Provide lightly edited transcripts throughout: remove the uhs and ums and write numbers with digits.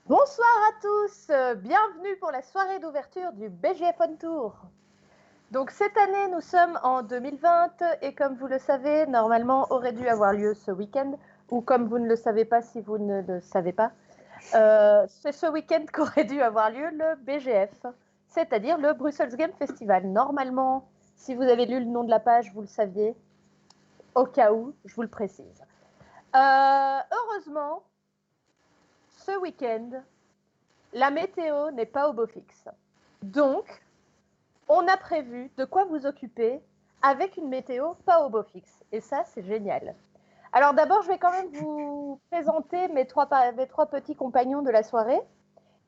Bonsoir à tous, bienvenue pour la soirée d'ouverture du BGF On Tour. Donc cette année, nous sommes en 2020 et comme vous le savez, normalement aurait dû avoir lieu ce week-end, ou comme vous ne le savez pas si vous ne le savez pas, c'est ce week-end qu'aurait dû avoir lieu le BGF, c'est-à-dire le Brussels Game Festival. Normalement, si vous avez lu le nom de la page, vous le saviez, au cas où, je vous le précise. Heureusement, ce week-end, la météo n'est pas au beau fixe. Donc, on a prévu de quoi vous occuper avec une météo pas au beau fixe. Et ça, c'est génial. Alors d'abord, je vais quand même vous présenter mes trois petits compagnons de la soirée,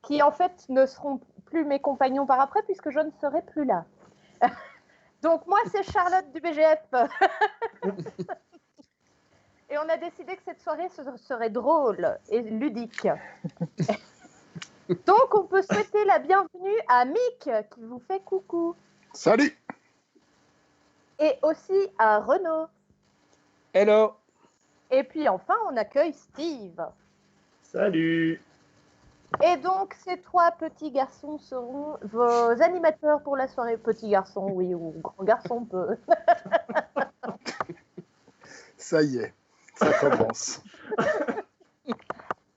qui en fait ne seront plus mes compagnons par après, puisque je ne serai plus là. Donc moi, c'est Charlotte du BGF. Et on a décidé que cette soirée serait drôle et ludique. Donc, on peut souhaiter la bienvenue à Mick, qui vous fait coucou. Salut. Et aussi à Renaud. Hello. Et puis enfin, on accueille Steve. Salut. Et donc, ces trois petits garçons seront vos animateurs pour la soirée. Petits garçons, oui, ou grands garçons, peu. Ça y est, ça commence.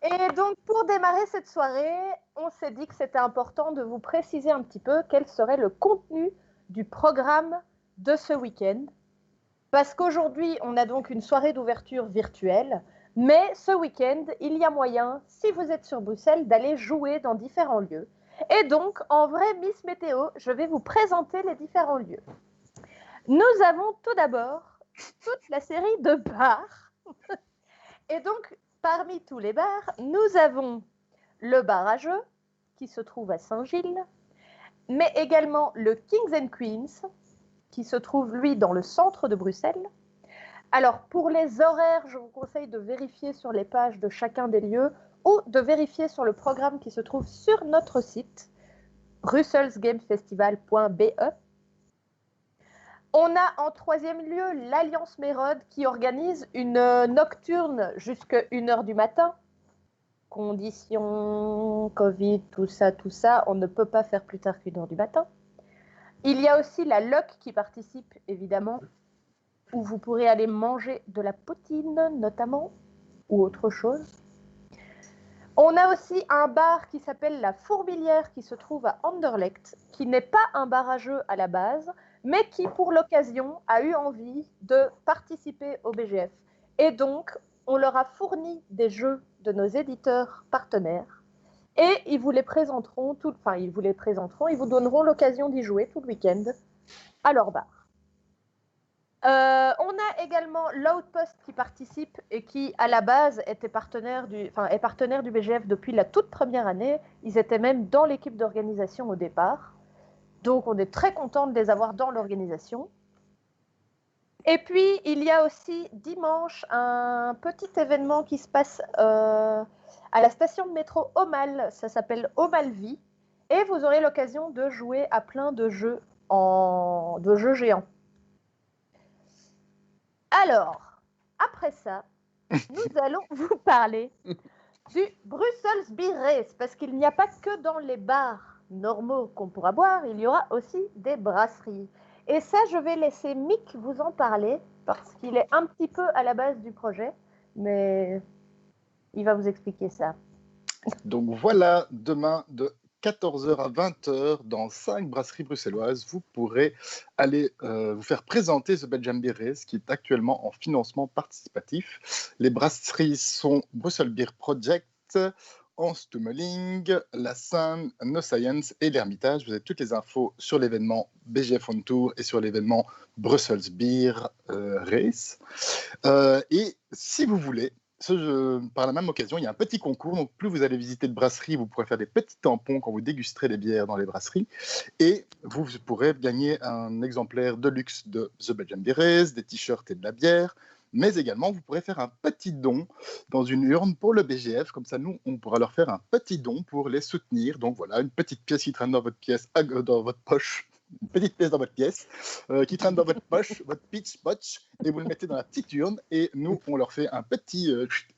Et donc, pour démarrer cette soirée, on s'est dit que c'était important de vous préciser un petit peu quel serait le contenu du programme de ce week-end. Parce qu'aujourd'hui, on a donc une soirée d'ouverture virtuelle, mais ce week-end, il y a moyen, si vous êtes sur Bruxelles, d'aller jouer dans différents lieux. Et donc, en vrai Miss Météo, je vais vous présenter les différents lieux. Nous avons tout d'abord toute la série de bars. Et donc, parmi tous les bars, nous avons le bar à jeux, qui se trouve à Saint-Gilles, mais également le Kings and Queens, qui se trouve, lui, dans le centre de Bruxelles. Alors, pour les horaires, je vous conseille de vérifier sur les pages de chacun des lieux ou de vérifier sur le programme qui se trouve sur notre site, brusselsgamefestival.be. On a en troisième lieu l'Alliance Mérode qui organise une nocturne jusqu'à 1h du matin. Conditions, Covid, tout ça, on ne peut pas faire plus tard qu'1h du matin. Il y a aussi la LOC qui participe, évidemment, où vous pourrez aller manger de la poutine, notamment, ou autre chose. On a aussi un bar qui s'appelle La Fourmilière, qui se trouve à Anderlecht, qui n'est pas un bar à jeux à la base, mais qui, pour l'occasion, a eu envie de participer au BGF. Et donc, on leur a fourni des jeux de nos éditeurs partenaires, et ils vous présenteront, ils vous donneront l'occasion d'y jouer tout le week-end à leur bar. On a également l'Outpost qui participe et qui, à la base, est partenaire du BGF depuis la toute première année. Ils étaient même dans l'équipe d'organisation au départ. Donc, on est très content de les avoir dans l'organisation. Et puis, il y a aussi dimanche un petit événement qui se passe à la station de métro Aumale. Ça s'appelle Aumalvie. Et vous aurez l'occasion de jouer à plein de jeux géants. Alors, après ça, nous allons vous parler du Brussels Beer Race, parce qu'il n'y a pas que dans les bars normaux qu'on pourra boire, il y aura aussi des brasseries. Et ça, je vais laisser Mick vous en parler, parce qu'il est un petit peu à la base du projet, mais il va vous expliquer ça. Donc voilà, demain de 14h à 20h, dans 5 brasseries bruxelloises, vous pourrez aller vous faire présenter The Belgian Beer Race, qui est actuellement en financement participatif. Les brasseries sont Brussels Beer Project, Hans Tummeling, La Seine, No Science et l'Hermitage. Vous avez toutes les infos sur l'événement BGF On Tour et sur l'événement Brussels Beer Race. Et si vous voulez, par la même occasion, il y a un petit concours. Donc, plus vous allez visiter de brasseries, vous pourrez faire des petits tampons quand vous dégusterez les bières dans les brasseries. Et vous pourrez gagner un exemplaire de luxe de The Belgian Beer Race, des t-shirts et de la bière. Mais également, vous pourrez faire un petit don dans une urne pour le BGF. Comme ça, nous, on pourra leur faire un petit don pour les soutenir. Donc voilà, une petite pièce qui traîne dans votre poche une petite pièce dans votre pièce, qui traîne dans votre poche, votre pitch potch, et vous le mettez dans la petite urne, et nous, on leur fait un petit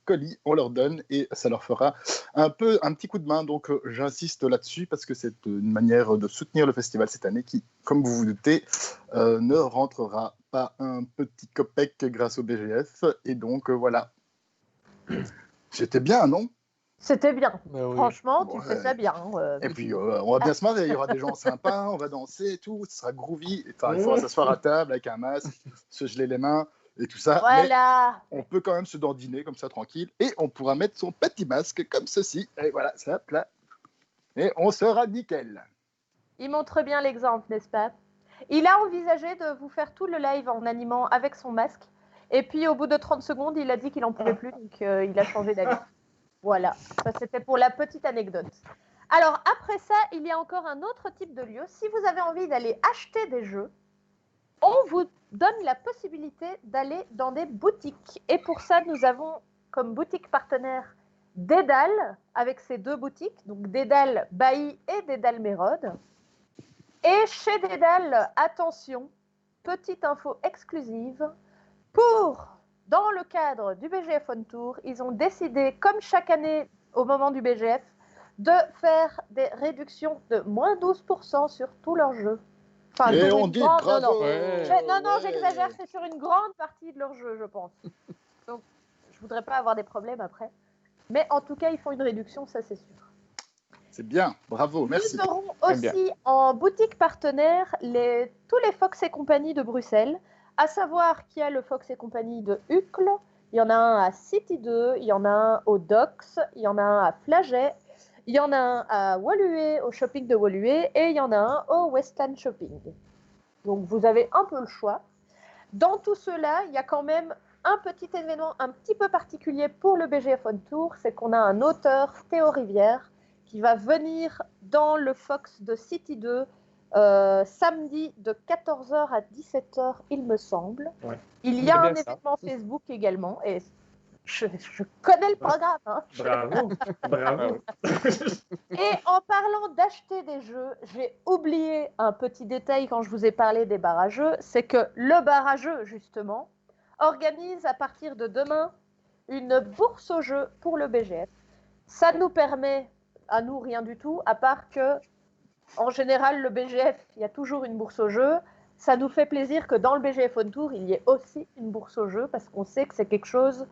colis, on leur donne, et ça leur fera un petit coup de main. Donc, j'insiste là-dessus, parce que c'est une manière de soutenir le festival cette année, qui, comme vous vous doutez, ne rentrera pas un petit copec grâce au BGF, et donc, voilà. C'était bien, non? C'était bien. Bah oui. Franchement, Bon, tu fais ça bien. Et puis, on va bien se marrer. Il y aura des gens sympas, on va danser et tout. Ce sera groovy. Enfin, il faudra s'asseoir à table avec un masque, se geler les mains et tout ça. Voilà. Mais on peut quand même se dandiner comme ça, tranquille. Et on pourra mettre son petit masque comme ceci. Et voilà, ça, là. Et on sera nickel. Il montre bien l'exemple, n'est-ce pas? Il a envisagé de vous faire tout le live en animant avec son masque. Et puis, au bout de 30 secondes, il a dit qu'il n'en pouvait plus. Donc, il a changé d'avis. Voilà, ça c'était pour la petite anecdote. Alors après ça, il y a encore un autre type de lieu. Si vous avez envie d'aller acheter des jeux, on vous donne la possibilité d'aller dans des boutiques. Et pour ça, nous avons comme boutique partenaire Dédale, avec ses deux boutiques, donc Dédale Bailly et Dédale Mérode. Et chez Dédale, attention, petite info exclusive, dans le cadre du BGF On Tour, ils ont décidé, comme chaque année au moment du BGF, de faire des réductions de moins 12% sur tous leurs jeux. Enfin, et on dit bravo. Non, j'exagère, c'est sur une grande partie de leurs jeux, je pense. Donc, je voudrais pas avoir des problèmes après. Mais en tout cas, ils font une réduction, ça c'est sûr. C'est bien, bravo, merci. Nous aurons aussi en boutique partenaire tous les Fox et compagnie de Bruxelles. À savoir qu'il y a le Fox et compagnie de Uccle, il y en a un à City 2, il y en a un au Docks, il y en a un à Flaget, il y en a un à Woluwe, au shopping de Woluwe, et il y en a un au Westland Shopping. Donc vous avez un peu le choix. Dans tout cela, il y a quand même un petit événement un petit peu particulier pour le BGF On Tour, c'est qu'on a un auteur, Théo Rivière, qui va venir dans le Fox de City 2 samedi de 14h à 17h, il me semble. Ouais. Il y a un événement Facebook également, et je connais le programme. Hein. Bravo, bravo. Et en parlant d'acheter des jeux, j'ai oublié un petit détail quand je vous ai parlé des barrageux, c'est que le barrageux, justement, organise à partir de demain une bourse aux jeux pour le BGF. Ça nous permet, à nous, rien du tout, à part que en général, le BGF, il y a toujours une bourse au jeu. Ça nous fait plaisir que dans le BGF On Tour, il y ait aussi une bourse au jeu parce qu'on sait que c'est quelque chose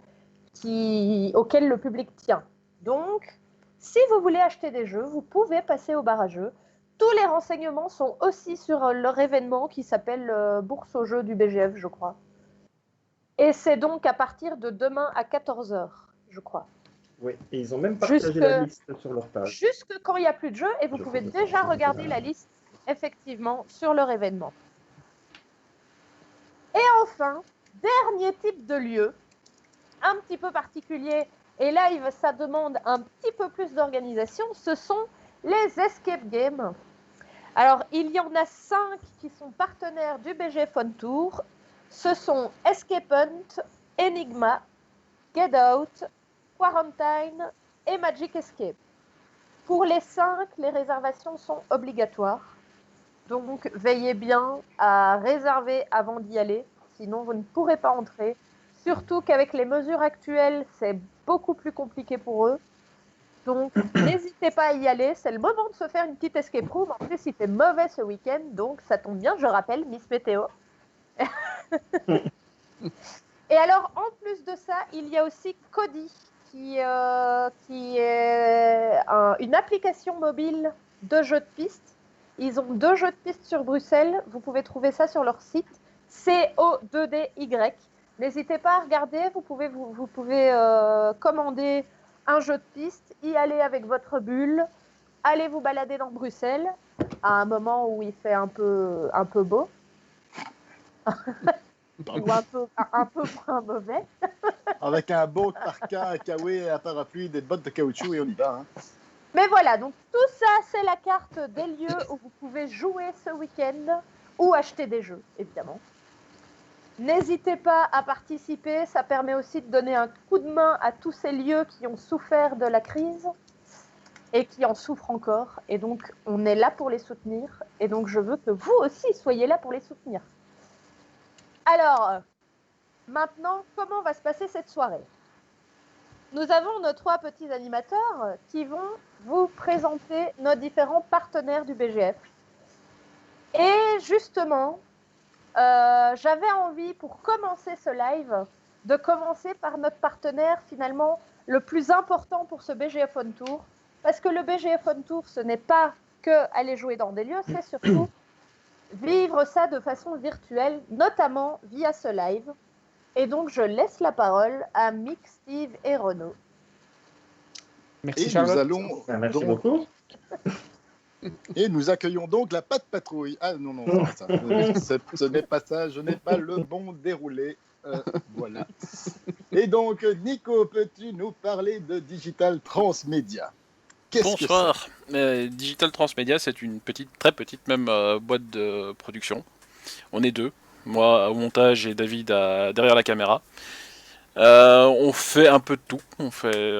auquel le public tient. Donc, si vous voulez acheter des jeux, vous pouvez passer au bar à jeux. Tous les renseignements sont aussi sur leur événement qui s'appelle Bourse au jeu du BGF, je crois. Et c'est donc à partir de demain à 14h, je crois. Oui, et ils ont même partagé la liste sur leur page. Jusque quand il n'y a plus de jeu, et vous pouvez déjà regarder la liste, effectivement, sur leur événement. Et enfin, dernier type de lieu, un petit peu particulier, et là, ça demande un petit peu plus d'organisation, ce sont les escape games. Alors, il y en a 5 qui sont partenaires du BGF On Tour. Ce sont Escape Hunt, Enigma, Get Out, Quarantine et Magic Escape. Pour les 5, les réservations sont obligatoires. Donc, veillez bien à réserver avant d'y aller, sinon vous ne pourrez pas entrer. Surtout qu'avec les mesures actuelles, c'est beaucoup plus compliqué pour eux. Donc, n'hésitez pas à y aller. C'est le moment de se faire une petite escape room. En plus, il fait mauvais ce week-end, donc ça tombe bien. Je rappelle, Miss Météo. Et alors, en plus de ça, il y a aussi Cody, qui est une application mobile de jeux de piste. Ils ont 2 jeux de piste sur Bruxelles. Vous pouvez trouver ça sur leur site, CO2DY. N'hésitez pas à regarder. Vous pouvez commander un jeu de piste, y aller avec votre bulle, aller vous balader dans Bruxelles à un moment où il fait un peu beau. Ou un peu moins mauvais. Avec un beau parka, un kawaii, un parapluie, des bottes de caoutchouc et on y va. Hein. Mais voilà, donc tout ça, c'est la carte des lieux où vous pouvez jouer ce week-end ou acheter des jeux, évidemment. N'hésitez pas à participer, ça permet aussi de donner un coup de main à tous ces lieux qui ont souffert de la crise. et qui en souffrent encore. Et donc, on est là pour les soutenir. Et donc, je veux que vous aussi soyez là pour les soutenir. Alors, maintenant, comment va se passer cette soirée ? Nous avons nos 3 petits animateurs qui vont vous présenter nos différents partenaires du BGF. Et justement, j'avais envie, pour commencer ce live, de commencer par notre partenaire finalement le plus important pour ce BGF On Tour. Parce que le BGF On Tour, ce n'est pas que aller jouer dans des lieux, c'est surtout vivre ça de façon virtuelle, notamment via ce live. Et donc, je laisse la parole à Mick, Steve et Renaud. Merci, Charlotte. Nous allons merci beaucoup. Et nous accueillons donc la Patte Patrouille. Ah non, ça. Ce n'est pas ça, je n'ai pas le bon déroulé. Voilà. Et donc, Nico, peux-tu nous parler de Digital Transmedia ? Bonsoir. Digital Transmedia, c'est une très petite même boîte de production. On est 2, moi au montage et David derrière la caméra. On fait un peu de tout. On fait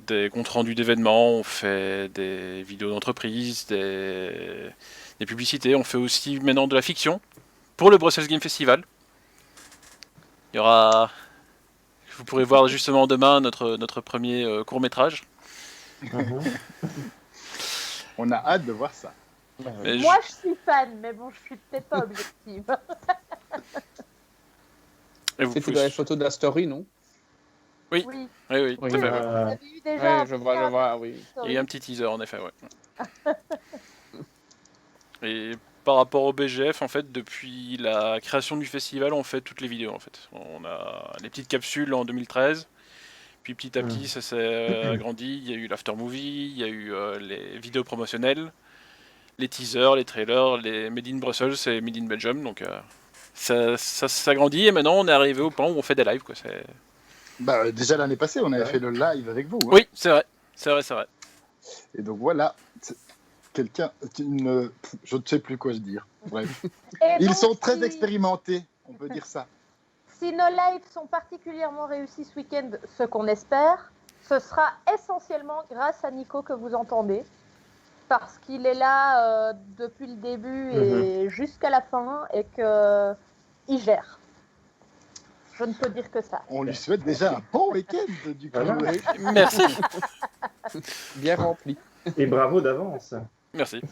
des comptes rendus d'événements, on fait des vidéos d'entreprise, des publicités. On fait aussi maintenant de la fiction pour le Brussels Game Festival. Il y aura, vous pourrez voir justement demain notre premier court-métrage. On a hâte de voir ça. Moi, je suis fan, mais bon, je suis peut-être pas objective. C'est dans les photos de la story, non ? Oui, tout à fait. Vous avez eu déjà je vois, oui. Il y a un petit teaser, en effet, ouais. Et par rapport au BGF, en fait, depuis la création du festival, on fait toutes les vidéos, en fait. On a les petites capsules en 2013, puis petit à petit, ça s'est agrandi. Il y a eu l'after movie, il y a eu les vidéos promotionnelles, les teasers, les trailers, les Made in Brussels et Made in Belgium, donc ça s'agrandit, et maintenant on est arrivé au point où on fait des lives, quoi. Déjà l'année passée, on avait fait le live avec vous. Hein. Oui, c'est vrai. Et donc voilà, quelqu'un, je ne sais plus quoi dire. Bref. Ils sont très expérimentés, on peut dire ça. Si nos lives sont particulièrement réussis ce week-end, ce qu'on espère, ce sera essentiellement grâce à Nico que vous entendez. Parce qu'il est là depuis le début et jusqu'à la fin et qu'il gère. Je ne peux dire que ça. On lui souhaite déjà un bon week-end du coup. Merci. Bien rempli. Et bravo d'avance. Merci.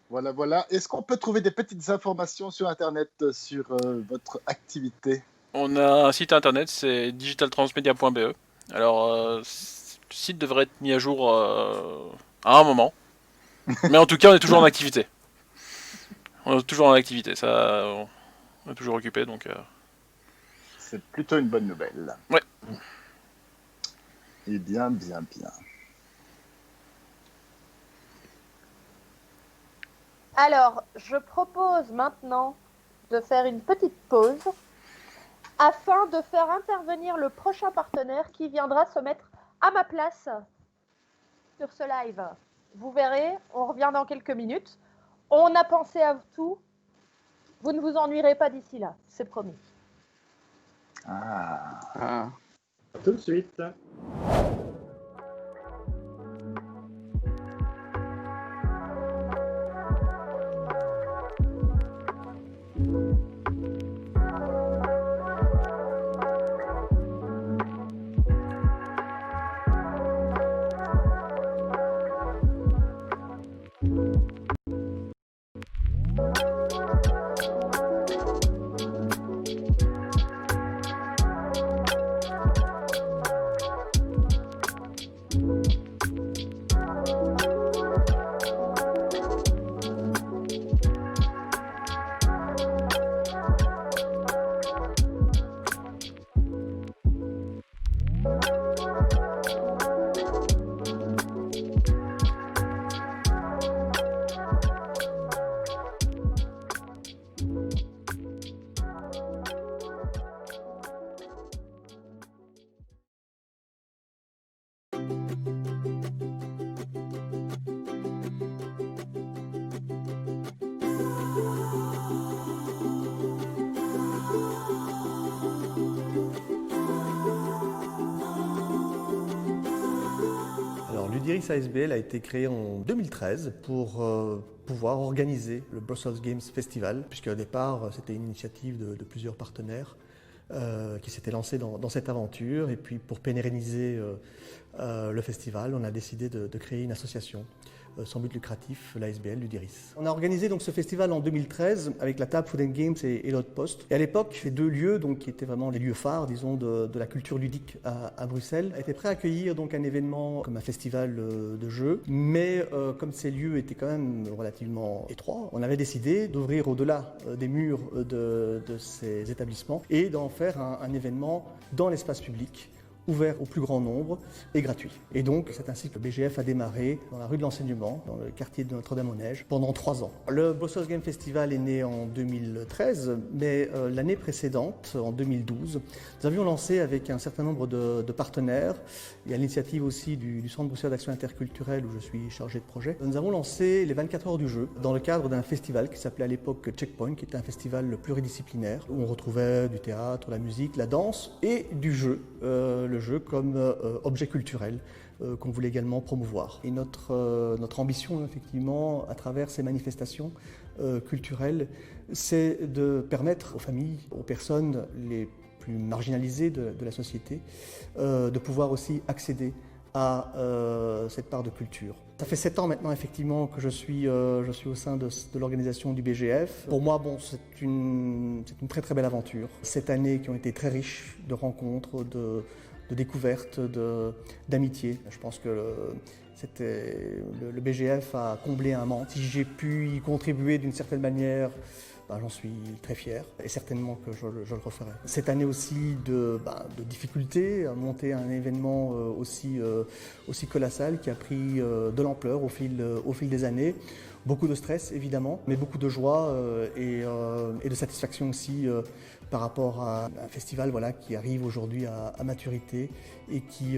Voilà. Est-ce qu'on peut trouver des petites informations sur Internet sur votre activité ? On a un site Internet, c'est digitaltransmedia.be. Alors, le site devrait être mis à jour à un moment. Mais en tout cas, on est toujours en activité. Ça, on est toujours occupé, donc... C'est plutôt une bonne nouvelle. Ouais. Et bien. Alors, je propose maintenant de faire une petite pause afin de faire intervenir le prochain partenaire qui viendra se mettre à ma place sur ce live. Vous verrez, on revient dans quelques minutes. On a pensé à tout. Vous ne vous ennuierez pas d'ici là, c'est promis. À tout de suite. l'Idiris ASBL a été créé en 2013 pour pouvoir organiser le Brussels Games Festival, puisqu'au départ, c'était une initiative de plusieurs partenaires qui s'étaient lancés dans cette aventure. Et puis, pour pérenniser le festival, on a décidé de créer une association sans but lucratif, l'ASBL l'Idiris. On a organisé donc ce festival en 2013 avec la table Food and Games et l'Outpost. Et à l'époque, ces deux lieux, donc, qui étaient vraiment les lieux phares, disons, de la culture ludique à Bruxelles, étaient prêts à accueillir donc un événement comme un festival de jeux. Mais comme ces lieux étaient quand même relativement étroits, on avait décidé d'ouvrir au-delà des murs de ces établissements et d'en faire un événement dans l'espace public, ouvert au plus grand nombre et gratuit. Et donc, c'est ainsi que le BGF a démarré dans la rue de l'Enseignement, dans le quartier de Notre-Dame-aux-Neiges, pendant 3 ans. Le Brussels Game Festival est né en 2013, mais l'année précédente, en 2012, nous avions lancé avec un certain nombre de partenaires, et à l'initiative aussi du Centre bruxellois d'action interculturelle où je suis chargé de projet, nous avons lancé les 24 heures du jeu dans le cadre d'un festival qui s'appelait à l'époque Checkpoint, qui était un festival pluridisciplinaire où on retrouvait du théâtre, la musique, la danse et du jeu, le jeu comme objet culturel qu'on voulait également promouvoir. Et notre ambition, effectivement, à travers ces manifestations culturelles, c'est de permettre aux familles, aux personnes les plus marginalisées de la société, de pouvoir aussi accéder à cette part de culture. Ça fait 7 ans maintenant, effectivement, que je suis au sein de l'organisation du BGF. Pour moi, bon, c'est une très très belle aventure. Cette année qui ont été très riches de rencontres, de découvertes, d'amitié. Je pense que le BGF a comblé un manque. Si j'ai pu y contribuer d'une certaine manière, j'en suis très fier et certainement que je le referai. Cette année aussi de difficultés à monter un événement aussi colossal qui a pris de l'ampleur au fil des années. Beaucoup de stress évidemment, mais beaucoup de joie et de satisfaction aussi par rapport à un festival qui arrive aujourd'hui à maturité et qui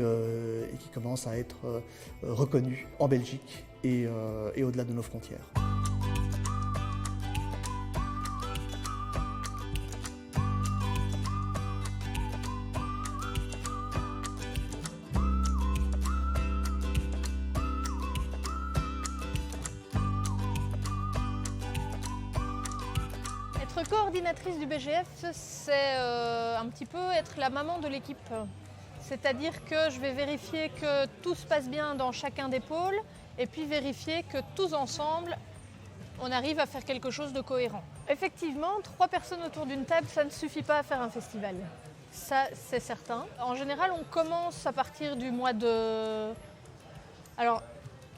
commence à être reconnu en Belgique et au-delà de nos frontières. Être coordinatrice du BGF, c'est un petit peu être la maman de l'équipe. C'est-à-dire que je vais vérifier que tout se passe bien dans chacun des pôles et puis vérifier que tous ensemble, on arrive à faire quelque chose de cohérent. Effectivement, 3 personnes autour d'une table, ça ne suffit pas à faire un festival. Ça, c'est certain. En général, on commence à partir du mois de... Alors,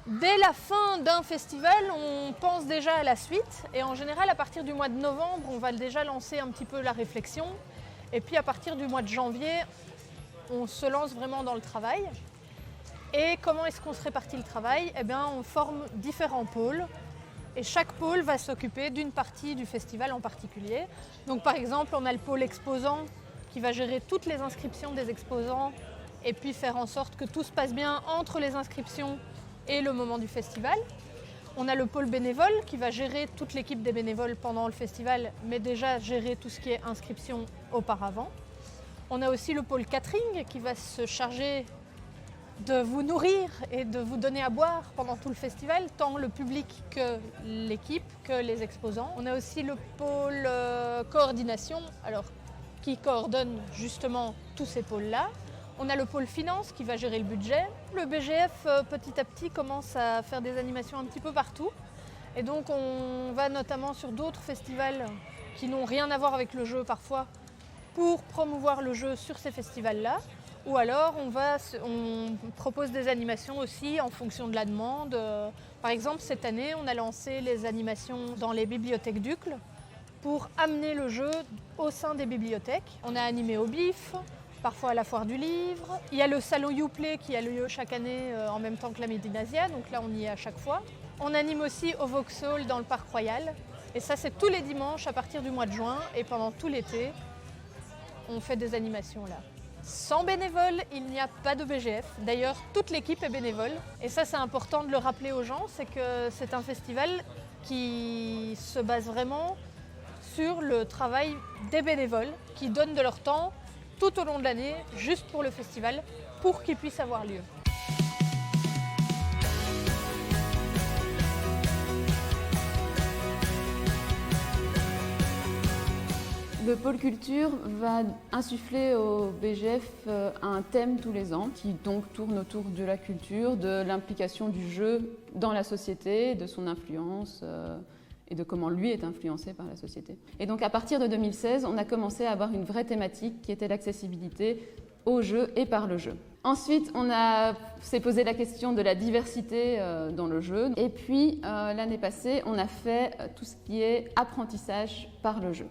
dès la fin d'un festival, on pense déjà à la suite. Et en général, à partir du mois de novembre, on va déjà lancer un petit peu la réflexion. Et puis à partir du mois de janvier, on se lance vraiment dans le travail. Et comment est-ce qu'on se répartit le travail ? Eh bien, on forme différents pôles. Et chaque pôle va s'occuper d'une partie du festival en particulier. Donc par exemple, on a le pôle exposant qui va gérer toutes les inscriptions des exposants et puis faire en sorte que tout se passe bien entre les inscriptions et le moment du festival. On a le pôle bénévole qui va gérer toute l'équipe des bénévoles pendant le festival, mais déjà gérer tout ce qui est inscription auparavant. On a aussi le pôle catering qui va se charger de vous nourrir et de vous donner à boire pendant tout le festival, tant le public que l'équipe, que les exposants. On a aussi le pôle coordination, alors qui coordonne justement tous ces pôles-là. On a le pôle finance qui va gérer le budget. Le BGF, petit à petit, commence à faire des animations un petit peu partout. Et donc, on va notamment sur d'autres festivals qui n'ont rien à voir avec le jeu parfois pour promouvoir le jeu sur ces festivals-là. Ou alors, on propose des animations aussi en fonction de la demande. Par exemple, cette année, on a lancé les animations dans les bibliothèques d'Uccle pour amener le jeu au sein des bibliothèques. On a animé au BIF, parfois à la foire du livre. Il y a le salon Youplay qui a lieu chaque année en même temps que la Medinasia, donc là on y est à chaque fois. On anime aussi au Vauxhall dans le Parc Royal. Et ça c'est tous les dimanches à partir du mois de juin et pendant tout l'été, on fait des animations là. Sans bénévoles, il n'y a pas de BGF. D'ailleurs, toute l'équipe est bénévole. Et ça c'est important de le rappeler aux gens, c'est que c'est un festival qui se base vraiment sur le travail des bénévoles qui donnent de leur temps tout au long de l'année, juste pour le festival, pour qu'il puisse avoir lieu. Le pôle culture va insuffler au BGF un thème tous les ans qui donc tourne autour de la culture, de l'implication du jeu dans la société, de son influence et de comment lui est influencé par la société. Et donc à partir de 2016, on a commencé à avoir une vraie thématique qui était l'accessibilité au jeu et par le jeu. Ensuite, on s'est posé la question de la diversité dans le jeu. Et puis, l'année passée, on a fait tout ce qui est apprentissage par le jeu.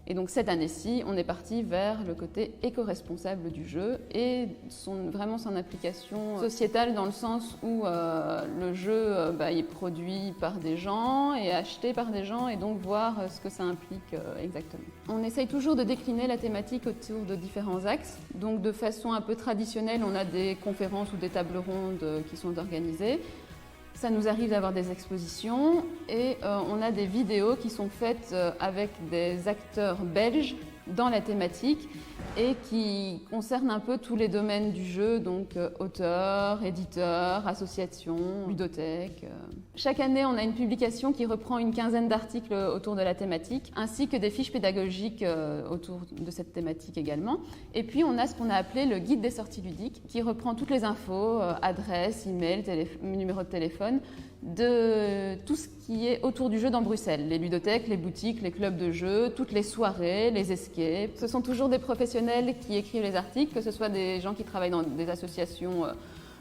Et donc, cette année-ci, on est parti vers le côté éco-responsable du jeu et vraiment son application sociétale dans le sens où le jeu est produit par des gens et acheté par des gens et donc voir ce que ça implique exactement. On essaye toujours de décliner la thématique autour de différents axes. Donc, de façon un peu traditionnelle, on a des conférences ou des tables rondes qui sont organisées. Ça nous arrive d'avoir des expositions et on a des vidéos qui sont faites avec des acteurs belges dans la thématique et qui concernent un peu tous les domaines du jeu, donc auteurs, éditeurs, associations, ludothèques. Chaque année, on a une publication qui reprend une quinzaine d'articles autour de la thématique, ainsi que des fiches pédagogiques autour de cette thématique également. Et puis, on a ce qu'on a appelé le guide des sorties ludiques, qui reprend toutes les infos, adresses, emails, numéros de téléphone, de tout ce qui est autour du jeu dans Bruxelles. Les ludothèques, les boutiques, les clubs de jeux, toutes les soirées, les escapes. Ce sont toujours des professionnels qui écrivent les articles, que ce soit des gens qui travaillent dans des associations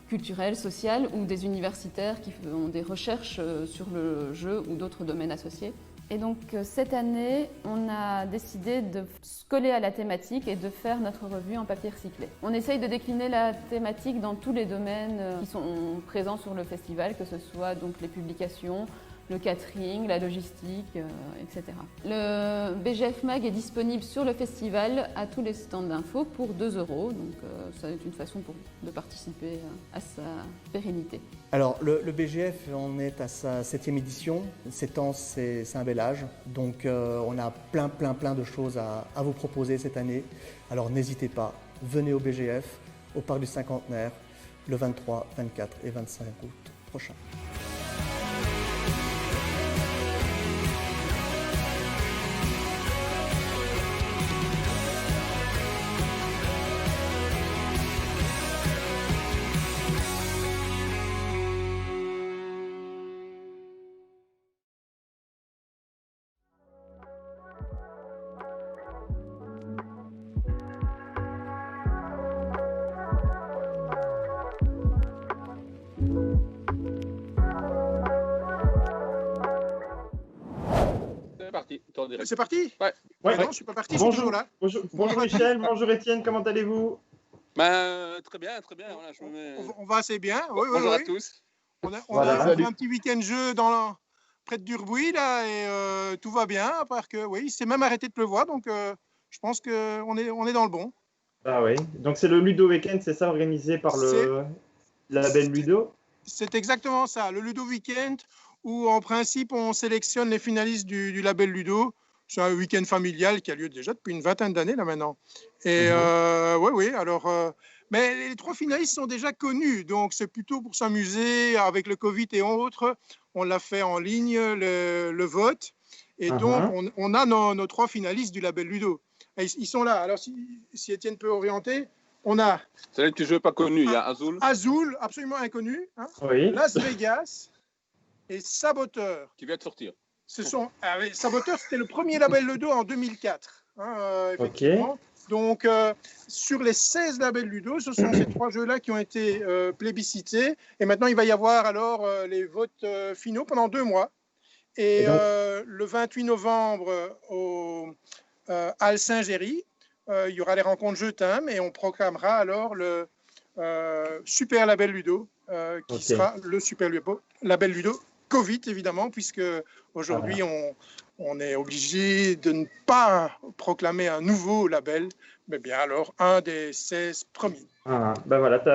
culturelles, sociales ou des universitaires qui font des recherches sur le jeu ou d'autres domaines associés. Et donc cette année, on a décidé de se coller à la thématique et de faire notre revue en papier recyclé. On essaye de décliner la thématique dans tous les domaines qui sont présents sur le festival, que ce soit donc les publications, le catering, la logistique, etc. Le BGF Mag est disponible sur le festival à tous les stands d'info pour 2 €, donc ça est une façon de participer à sa pérennité. Alors le BGF, on est à sa 7e édition. 7 ans, c'est un bel âge, donc on a plein de choses à vous proposer cette année. Alors n'hésitez pas, venez au BGF, au Parc du Cinquantenaire, le 23, 24 et 25 août prochain. C'est parti. Ouais. Non, je ne suis pas parti, je suis toujours là. Bonjour Michel, bonjour Étienne, comment allez-vous? Très bien. Voilà, on va assez bien. Oui, bonjour à tous. On a fait un petit week-end jeu près de Durbuy, là, et tout va bien. À part que, oui, il s'est même arrêté de pleuvoir, donc je pense qu'on est dans le bon. Ah oui, donc c'est le Ludo Weekend, c'est ça, organisé par le label Ludo? C'est exactement ça, le Ludo Weekend, où en principe on sélectionne les finalistes du label Ludo. C'est un week-end familial qui a lieu déjà depuis une vingtaine d'années là maintenant. Et oui, alors, mais les 3 finalistes sont déjà connus, donc c'est plutôt pour s'amuser avec le Covid et autres. On l'a fait en ligne, le vote, et donc on a nos 3 finalistes du label Ludo. Et ils sont là. Alors si Étienne peut orienter, on a. C'est là que tu joues pas connu, il y a Azul. Azul, absolument inconnu. Hein, oui. Las Vegas et Saboteur. Qui vient de sortir. Saboteur, c'était le premier label Ludo en 2004. Effectivement. Okay. Donc, sur les 16 labels Ludo, ce sont ces 3 jeux-là qui ont été plébiscités. Et maintenant, il va y avoir alors les votes finaux pendant 2 mois. Et donc, le 28 novembre, au Halle Saint-Géry, il y aura les rencontres Jeutun, et on proclamera alors le super label Ludo, qui sera le super label Ludo Covid, évidemment, puisque aujourd'hui, on est obligé de ne pas proclamer un nouveau label, mais bien alors un des 16 premiers. Ben voilà, tu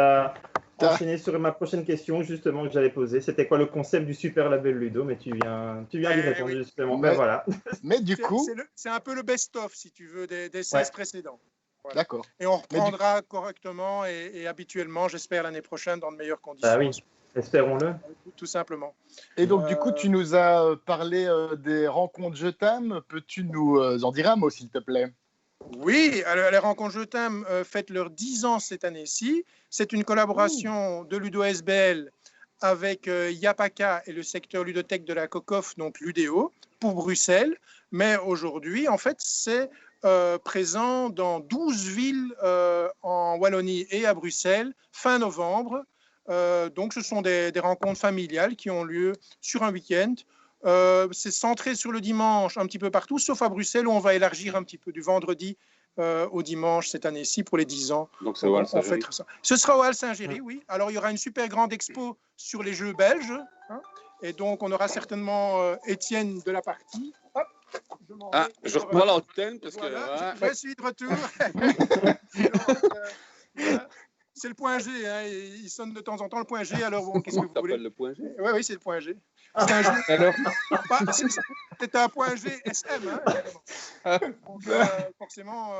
as enchaîné sur ma prochaine question, justement, que j'allais poser. C'était quoi le concept du super label Ludo? Mais tu viens d'y répondre, justement. Voilà. Mais du coup... C'est un peu le best-of, si tu veux, des 16 précédents. Voilà. D'accord. Et on reprendra correctement et habituellement, j'espère, l'année prochaine, dans de meilleures conditions. Ah oui, espérons-le. tout simplement. Et donc, du coup, tu nous as parlé des rencontres Je t'aime. Peux-tu nous en dire un mot, s'il te plaît? Oui, alors, les rencontres Je t'aime fêtent leurs 10 ans cette année-ci. C'est une collaboration de Ludo SBL avec Yapaka et le secteur ludothèque de la COCOF, donc Ludéo, pour Bruxelles. Mais aujourd'hui, en fait, c'est présent dans 12 villes en Wallonie et à Bruxelles, fin novembre. Donc, ce sont des rencontres familiales qui ont lieu sur un week-end. C'est centré sur le dimanche un petit peu partout, sauf à Bruxelles où on va élargir un petit peu du vendredi au dimanche cette année-ci pour les 10 ans. Donc c'est au Hall Saint-Géry. Ce sera au Hall Saint-Géry, oui. Alors il y aura une super grande expo sur les jeux belges. Hein, et donc on aura certainement Étienne de la partie. Hop, je reprends l'antenne parce voilà, que... je suis de retour. Donc, voilà. C'est le point G, hein, il sonne de temps en temps le point G, alors bon, qu'est-ce que vous voulez? le point G? Oui, c'est le point G. C'est un jeu. Alors... C'est un point G SM, hein, donc, forcément,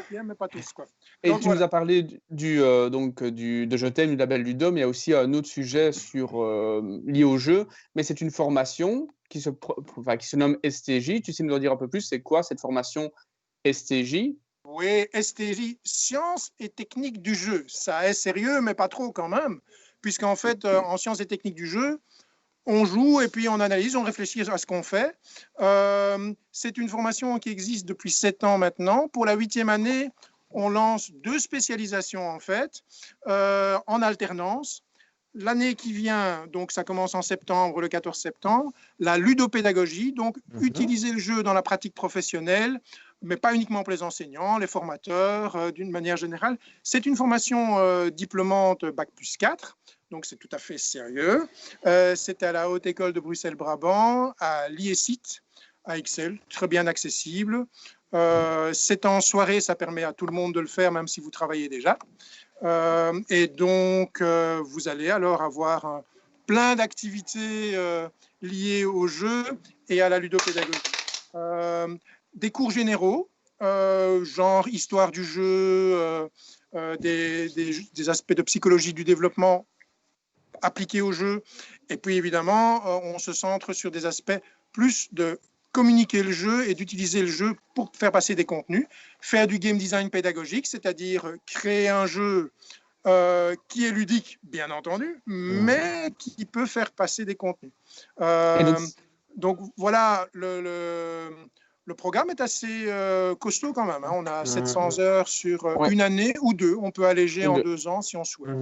bien, mais pas tous, quoi. Et donc, tu nous as parlé de Je t'aime, du label Ludo, mais il y a aussi un autre sujet lié au jeu, mais c'est une formation qui se nomme STJ. Tu sais nous en dire un peu plus, c'est quoi cette formation STJ? Oui, STJ, sciences et techniques du jeu. Ça est sérieux, mais pas trop quand même, puisqu'en fait, en sciences et techniques du jeu, on joue et puis on analyse, on réfléchit à ce qu'on fait. C'est une formation qui existe depuis 7 ans maintenant. Pour la 8e année, on lance 2 spécialisations en fait, en alternance. L'année qui vient, donc ça commence en septembre, le 14 septembre, la ludopédagogie, donc utiliser le jeu dans la pratique professionnelle, mais pas uniquement pour les enseignants, les formateurs, d'une manière générale. C'est une formation diplômante Bac+4, donc c'est tout à fait sérieux. C'est à la Haute École de Bruxelles-Brabant, à l'IESIT, à Ixelles, très bien accessible. C'est en soirée, ça permet à tout le monde de le faire, même si vous travaillez déjà. Et donc, vous allez alors avoir plein d'activités liées au jeu et à la ludopédagogie. Des cours généraux, genre histoire du jeu, des aspects de psychologie du développement appliqués au jeu. Et puis, évidemment, on se centre sur des aspects plus de communiquer le jeu et d'utiliser le jeu pour faire passer des contenus, faire du game design pédagogique, c'est-à-dire créer un jeu qui est ludique, bien entendu, mais qui peut faire passer des contenus. Donc voilà, le programme est assez costaud quand même. Hein. On a 700 heures sur une année ou 2. On peut alléger en 2 ans si on souhaite.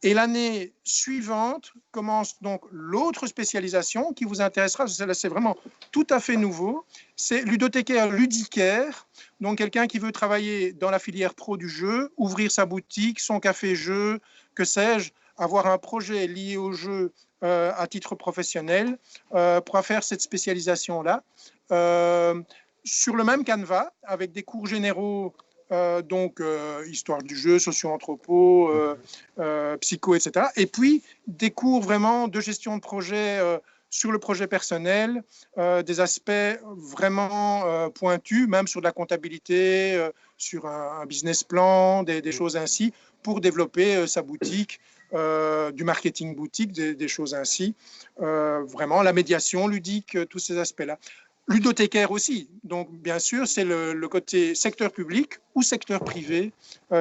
Et l'année suivante commence donc l'autre spécialisation qui vous intéressera. Celle-là, c'est vraiment tout à fait nouveau. C'est ludothécaire ludicaire. Donc quelqu'un qui veut travailler dans la filière pro du jeu, ouvrir sa boutique, son café-jeu, que sais-je, avoir un projet lié au jeu à titre professionnel, pourra faire cette spécialisation-là. Sur le même canevas, avec des cours généraux, histoire du jeu, socio-anthropo, psycho, etc. Et puis, des cours vraiment de gestion de projet sur le projet personnel, des aspects vraiment pointus, même sur de la comptabilité, sur un business plan, des choses ainsi, pour développer sa boutique, du marketing boutique, des choses ainsi. Vraiment, la médiation ludique, tous ces aspects-là. Ludothécaire aussi. Donc, bien sûr, c'est le côté secteur public ou secteur privé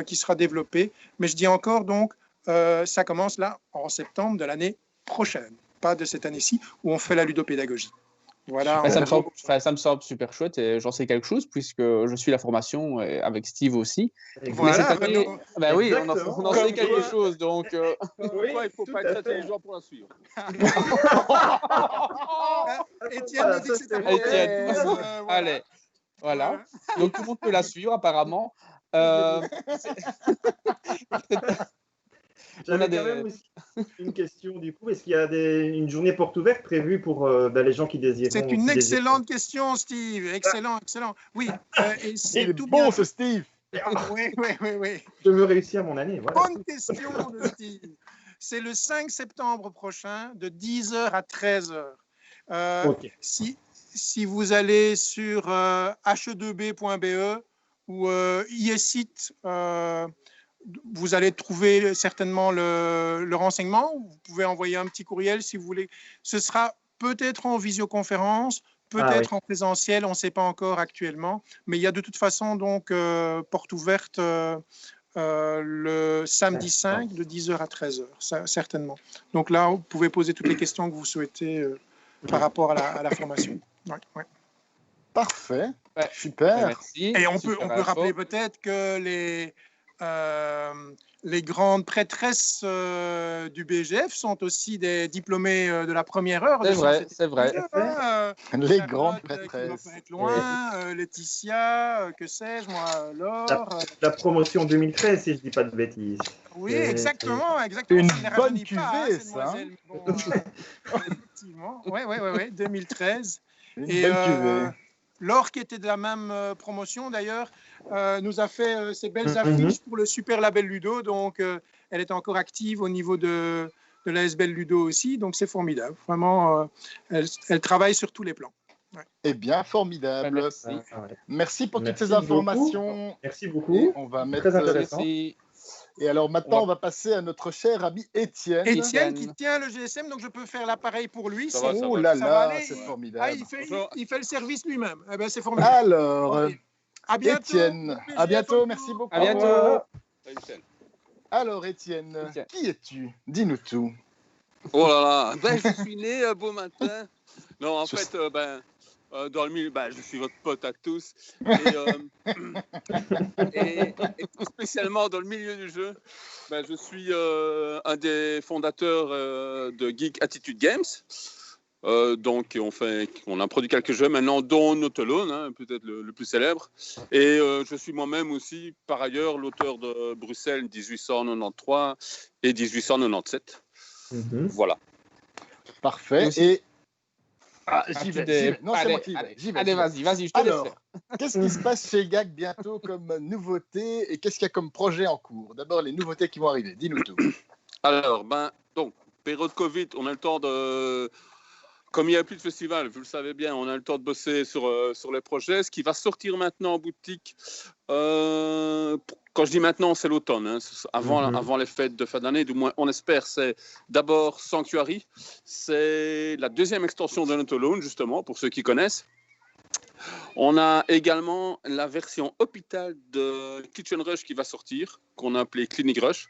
qui sera développé. Mais je dis encore, donc, ça commence là en septembre de l'année prochaine, pas de cette année-ci, où on fait la ludopédagogie. Voilà. Ça me semble super chouette et j'en sais quelque chose puisque je suis la formation avec Steve aussi. Voilà. Mais cette année, oui, on en sait quelque chose. Donc, pourquoi il ne faut pas être intelligent pour la suivre? Étienne me dit que c'est Étienne. Allez, voilà. Donc tout le monde peut la suivre apparemment. J'avais quand même aussi une question du coup. Est-ce qu'il y a une journée porte ouverte prévue pour les gens qui désirent? C'est une excellente question, Steve. Excellent. Oui. Et c'est tout bon, bien. ce Steve. Oui. Je veux réussir mon année. Voilà. Bonne question de Steve. C'est le 5 septembre prochain, de 10h à 13h. Okay. Si vous allez sur he2b.be ou IESIT, vous allez trouver certainement le renseignement. Vous pouvez envoyer un petit courriel si vous voulez. Ce sera peut-être en visioconférence, peut-être en présentiel, on ne sait pas encore actuellement. Mais il y a de toute façon donc porte ouverte le samedi 5 de 10h à 13h, ça, certainement. Donc là, vous pouvez poser toutes les questions que vous souhaitez par rapport à la formation. Ouais. Parfait, super. Merci. Et on peut rappeler peut-être que les grandes prêtresses du BGF sont aussi des diplômés de la première heure. C'est vrai. Les grandes prêtresses. Loin, Laetitia, que sais-je, moi, Laure. La promotion 2013, si je ne dis pas de bêtises. Oui, exactement. Une Ça ne les bonne rajeunit pas, cuvée, ces ça. demoiselles. Bon, effectivement. Oui, 2013. Une Et belle cuvée. Laure, qui était de la même promotion d'ailleurs, nous a fait ces belles affiches pour le Super Label Ludo. Donc, elle est encore active au niveau de l'ASBL Ludo aussi. Donc, c'est formidable. Vraiment, elle travaille sur tous les plans. Ouais. Eh bien, formidable. Merci. Merci pour toutes ces Merci informations. beaucoup. Merci beaucoup. Et on va mettre Très intéressant. Et alors maintenant, on va passer à notre cher ami Étienne. Étienne qui tient le GSM, donc je peux faire l'appareil pour lui. Oh là là, c'est formidable. Ah, il fait le service lui-même. Eh ben, c'est formidable. Alors, à bientôt, Étienne, à bientôt, merci beaucoup. À bientôt. Alors, Étienne, qui es-tu? Dis-nous tout. Oh là là, je suis né un beau matin. Non, en fait, dans le milieu, je suis votre pote à tous. Et tout spécialement dans le milieu du jeu, je suis un des fondateurs de Geek Attitude Games. Donc, on a produit quelques jeux maintenant, dont Autolone, peut-être le plus célèbre. Et je suis moi-même aussi, par ailleurs, l'auteur de Bruxelles 1893 et 1897. Voilà. Parfait. Et j'y vais. Non, c'est moi qui vais. Allez, vas-y, je te laisse faire. Qu'est-ce qui se passe chez GAG bientôt comme nouveauté et qu'est-ce qu'il y a comme projet en cours? D'abord, les nouveautés qui vont arriver. Dis-nous tout. Alors, donc, période Covid, on a le temps de... Comme il n'y a plus de festival, vous le savez bien, on a le temps de bosser sur les projets. Ce qui va sortir maintenant en boutique, quand je dis maintenant, c'est l'automne, avant les fêtes de fin d'année, du moins on espère, c'est d'abord Sanctuary. C'est la deuxième extension de Autolone, justement, pour ceux qui connaissent. On a également la version hôpital de Kitchen Rush qui va sortir, qu'on a appelé Clinic Rush.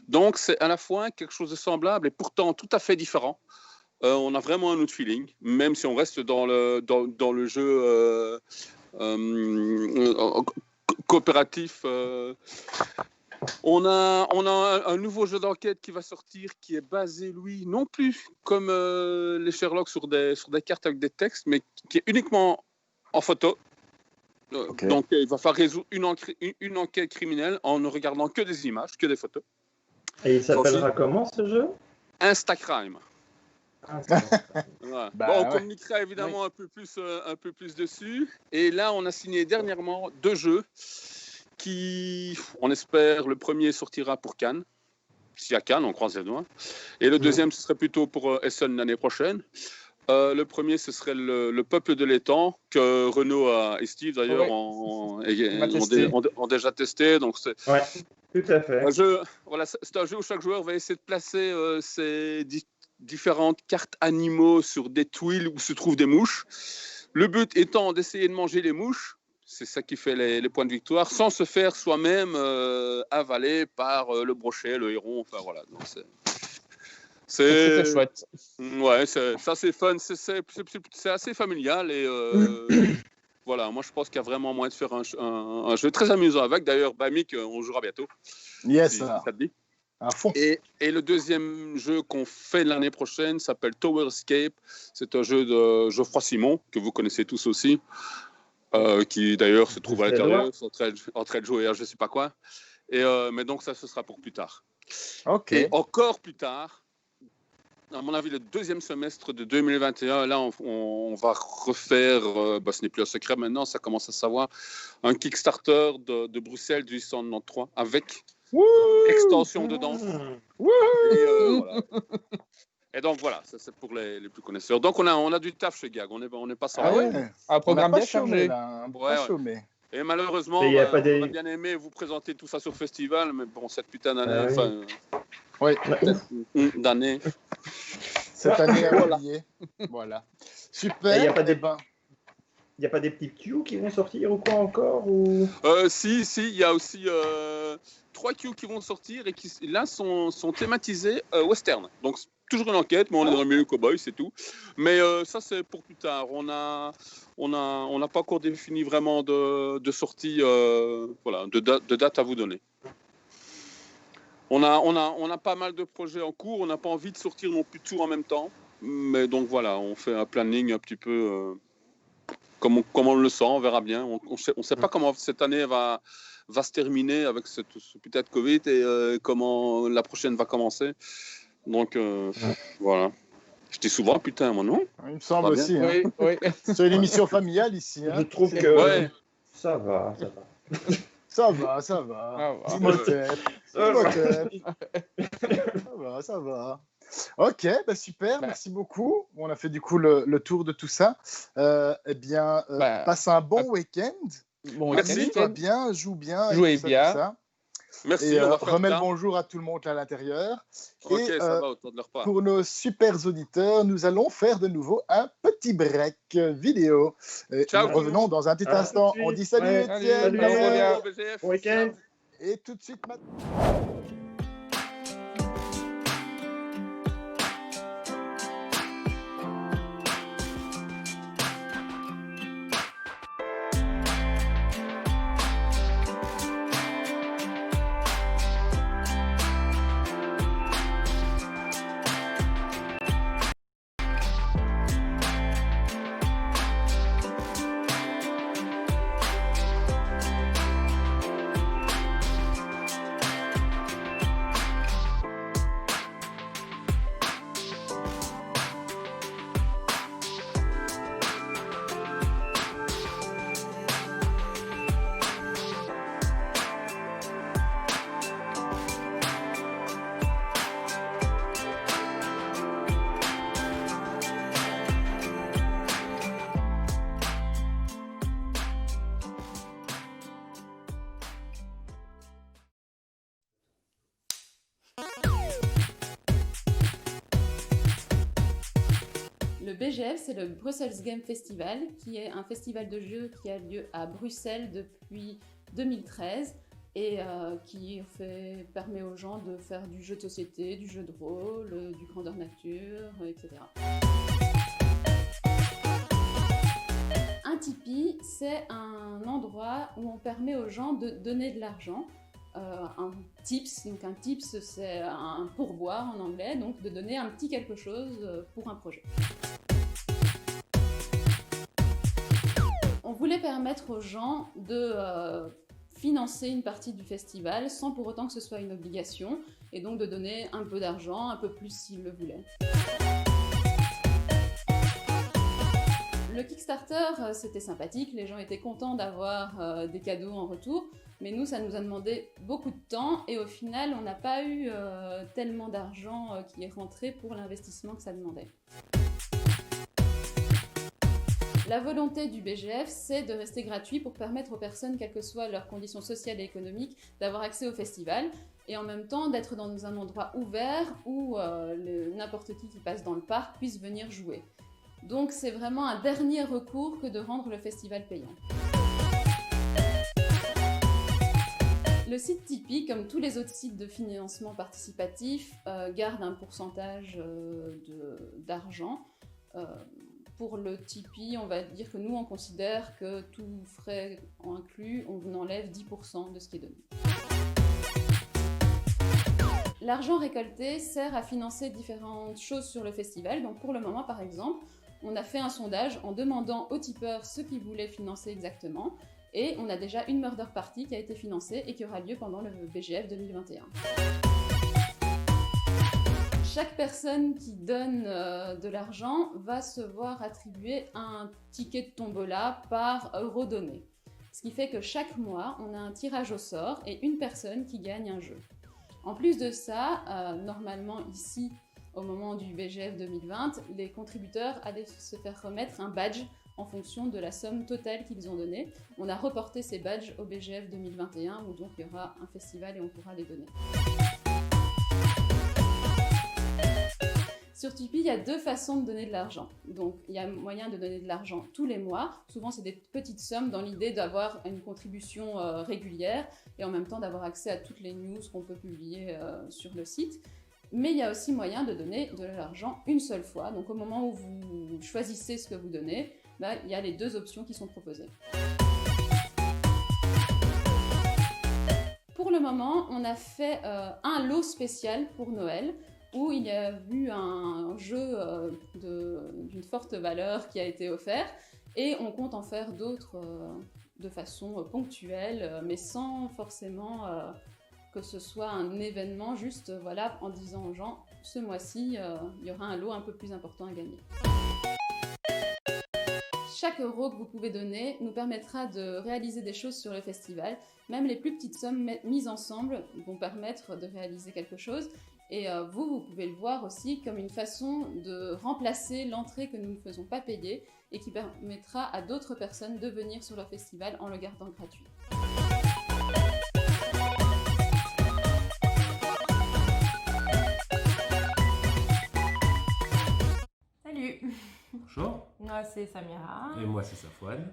Donc c'est à la fois quelque chose de semblable et pourtant tout à fait différent. On a vraiment un autre feeling, même si on reste dans le jeu coopératif. On a un nouveau jeu d'enquête qui va sortir, qui est basé, lui, non plus comme les Sherlock sur des cartes avec des textes, mais qui est uniquement en photo. Okay. Donc, il va falloir résoudre une enquête criminelle en ne regardant que des images, que des photos. Et il s'appellera comment, ce jeu? Instacrime. Ouais. On communiquera évidemment un peu plus dessus. Et là, on a signé dernièrement 2 jeux qui, on espère, le premier sortira pour Cannes. Si à Cannes, on croise les doigts. Et le deuxième, ce serait plutôt pour Essen l'année prochaine. Le premier, ce serait le Peuple de l'étang, que Renaud et Steve, d'ailleurs, ont déjà testé. Donc c'est tout à fait. C'est un jeu où chaque joueur va essayer de placer ses différentes cartes animaux sur des tuiles où se trouvent des mouches. Le but étant d'essayer de manger les mouches, c'est ça qui fait les points de victoire, sans se faire soi-même avaler par le brochet, le héron, enfin voilà. Donc c'est chouette. Ouais, c'est assez fun, c'est assez familial et voilà, moi je pense qu'il y a vraiment moyen de faire un jeu très amusant avec. D'ailleurs, Mick, on jouera bientôt. Yes, si ça te dit. À fond. Et le deuxième jeu qu'on fait l'année prochaine s'appelle Tower Escape. C'est un jeu de Geoffroy Simon, que vous connaissez tous aussi, qui d'ailleurs se trouve à l'intérieur, en train de jouer à je ne sais pas quoi. Mais donc ça, ce sera pour plus tard. Okay. Et encore plus tard, à mon avis, le deuxième semestre de 2021, là, on va refaire, ce n'est plus un secret maintenant, ça commence à savoir, un Kickstarter de Bruxelles 1893 avec extension dedans. Voilà. Et donc voilà, ça c'est pour les plus connaisseurs. Donc on a du taf chez GAG, on n'est pas sans un programme bien chargé. Et malheureusement, Et y a pas on des- aurait bien aimé vous présenter tout ça sur festival, mais bon, cette putain d'année, Ah oui. enfin, Oui, d'année. cette année à Voilà. oublier. Voilà. Et Super. y a pas des- Eh ben, Il n'y a pas des petits Q qui vont sortir ou quoi encore ou... Si, il y a aussi 3 queues qui vont sortir et qui, là, sont thématisés western. Donc, c'est toujours une enquête, mais on est dans le milieu cowboy, c'est tout. Mais ça, c'est pour plus tard. On n'a pas encore défini vraiment de sortie, voilà, de date à vous donner. On a pas mal de projets en cours. On n'a pas envie de sortir non plus tout en même temps. Mais donc, voilà, on fait un planning un petit peu... Comme on le sent, on verra bien. On sait pas comment cette année va se terminer avec ce putain de Covid et comment la prochaine va commencer. Donc voilà. Je dis souvent putain, moi non. il me semble Pas bien. aussi. Hein. Oui. C'est une émission familiale ici. Je Hein. trouve C'est- que Ouais. ça va. Ça va, ça va. Ça va. Dis-moi Steph. Dis-moi Steph. Ça va. Ok, bah super, merci beaucoup. On a fait du coup le tour de tout ça. Eh bien, passe un bon week-end. Bon, Merci. Toi bien, joue bien. et Jouez tout ça, bien. tout ça. Merci. Et on va faire remets le ça. bonjour à tout le monde là à l'intérieur. Ok, Et, ça va autour de leur part. Pour nos super auditeurs, nous allons faire de nouveau un petit break vidéo. Et Ciao, nous tout le revenons dans un petit À instant. tout de On suite. dit salut Ouais, Étienne. salut, bye bye. Léa. BGF. Bon week-end. Et tout de suite maintenant. Le BGF, c'est le Brussels Game Festival, qui est un festival de jeux qui a lieu à Bruxelles depuis 2013 et qui permet aux gens de faire du jeu de société, du jeu de rôle, du grandeur nature, etc. Un Tipeee, c'est un endroit où on permet aux gens de donner de l'argent. Un tips, donc un tips c'est un pourboire en anglais, donc de donner un petit quelque chose pour un projet. On voulait permettre aux gens de financer une partie du festival sans pour autant que ce soit une obligation, et donc de donner un peu d'argent, un peu plus s'ils le voulaient. Le Kickstarter, c'était sympathique, les gens étaient contents d'avoir des cadeaux en retour, mais nous, ça nous a demandé beaucoup de temps et au final, on n'a pas eu tellement d'argent qui est rentré pour l'investissement que ça demandait. La volonté du BGF, c'est de rester gratuit pour permettre aux personnes, quelles que soient leurs conditions sociales et économiques, d'avoir accès au festival et en même temps d'être dans un endroit ouvert où n'importe qui passe dans le parc puisse venir jouer. Donc c'est vraiment un dernier recours que de rendre le festival payant. Le site Tipeee, comme tous les autres sites de financement participatif, garde un pourcentage d'argent. Pour le Tipeee, on va dire que nous, on considère que tout frais inclus, on enlève 10% de ce qui est donné. L'argent récolté sert à financer différentes choses sur le festival. Donc pour le moment, par exemple, on a fait un sondage en demandant aux tipeurs ce qu'ils voulaient financer exactement. Et on a déjà une Murder Party qui a été financée et qui aura lieu pendant le BGF 2021. Chaque personne qui donne de l'argent va se voir attribuer un ticket de tombola par euro donné. Ce qui fait que chaque mois, on a un tirage au sort et une personne qui gagne un jeu. En plus de ça, normalement ici, au moment du BGF 2020, les contributeurs allaient se faire remettre un badge en fonction de la somme totale qu'ils ont donnée. On a reporté ces badges au BGF 2021 où donc il y aura un festival et on pourra les donner. Sur Tipeee, il y a 2 façons de donner de l'argent. Donc, il y a moyen de donner de l'argent tous les mois. Souvent, c'est des petites sommes dans l'idée d'avoir une contribution régulière et en même temps d'avoir accès à toutes les news qu'on peut publier sur le site. Mais il y a aussi moyen de donner de l'argent une seule fois. Donc, au moment où vous choisissez ce que vous donnez, il y a les 2 options qui sont proposées. Pour le moment, on a fait un lot spécial pour Noël, où il y a eu un jeu d'une forte valeur qui a été offert, et on compte en faire d'autres de façon ponctuelle, mais sans forcément que ce soit un événement, juste en disant aux gens, ce mois-ci, il y aura un lot un peu plus important à gagner. Chaque euro que vous pouvez donner nous permettra de réaliser des choses sur le festival. Même les plus petites sommes mises ensemble vont permettre de réaliser quelque chose. Et vous pouvez le voir aussi comme une façon de remplacer l'entrée que nous ne faisons pas payer et qui permettra à d'autres personnes de venir sur le festival en le gardant gratuit. Salut. Bonjour. Moi c'est Samira. Et moi c'est Safouane.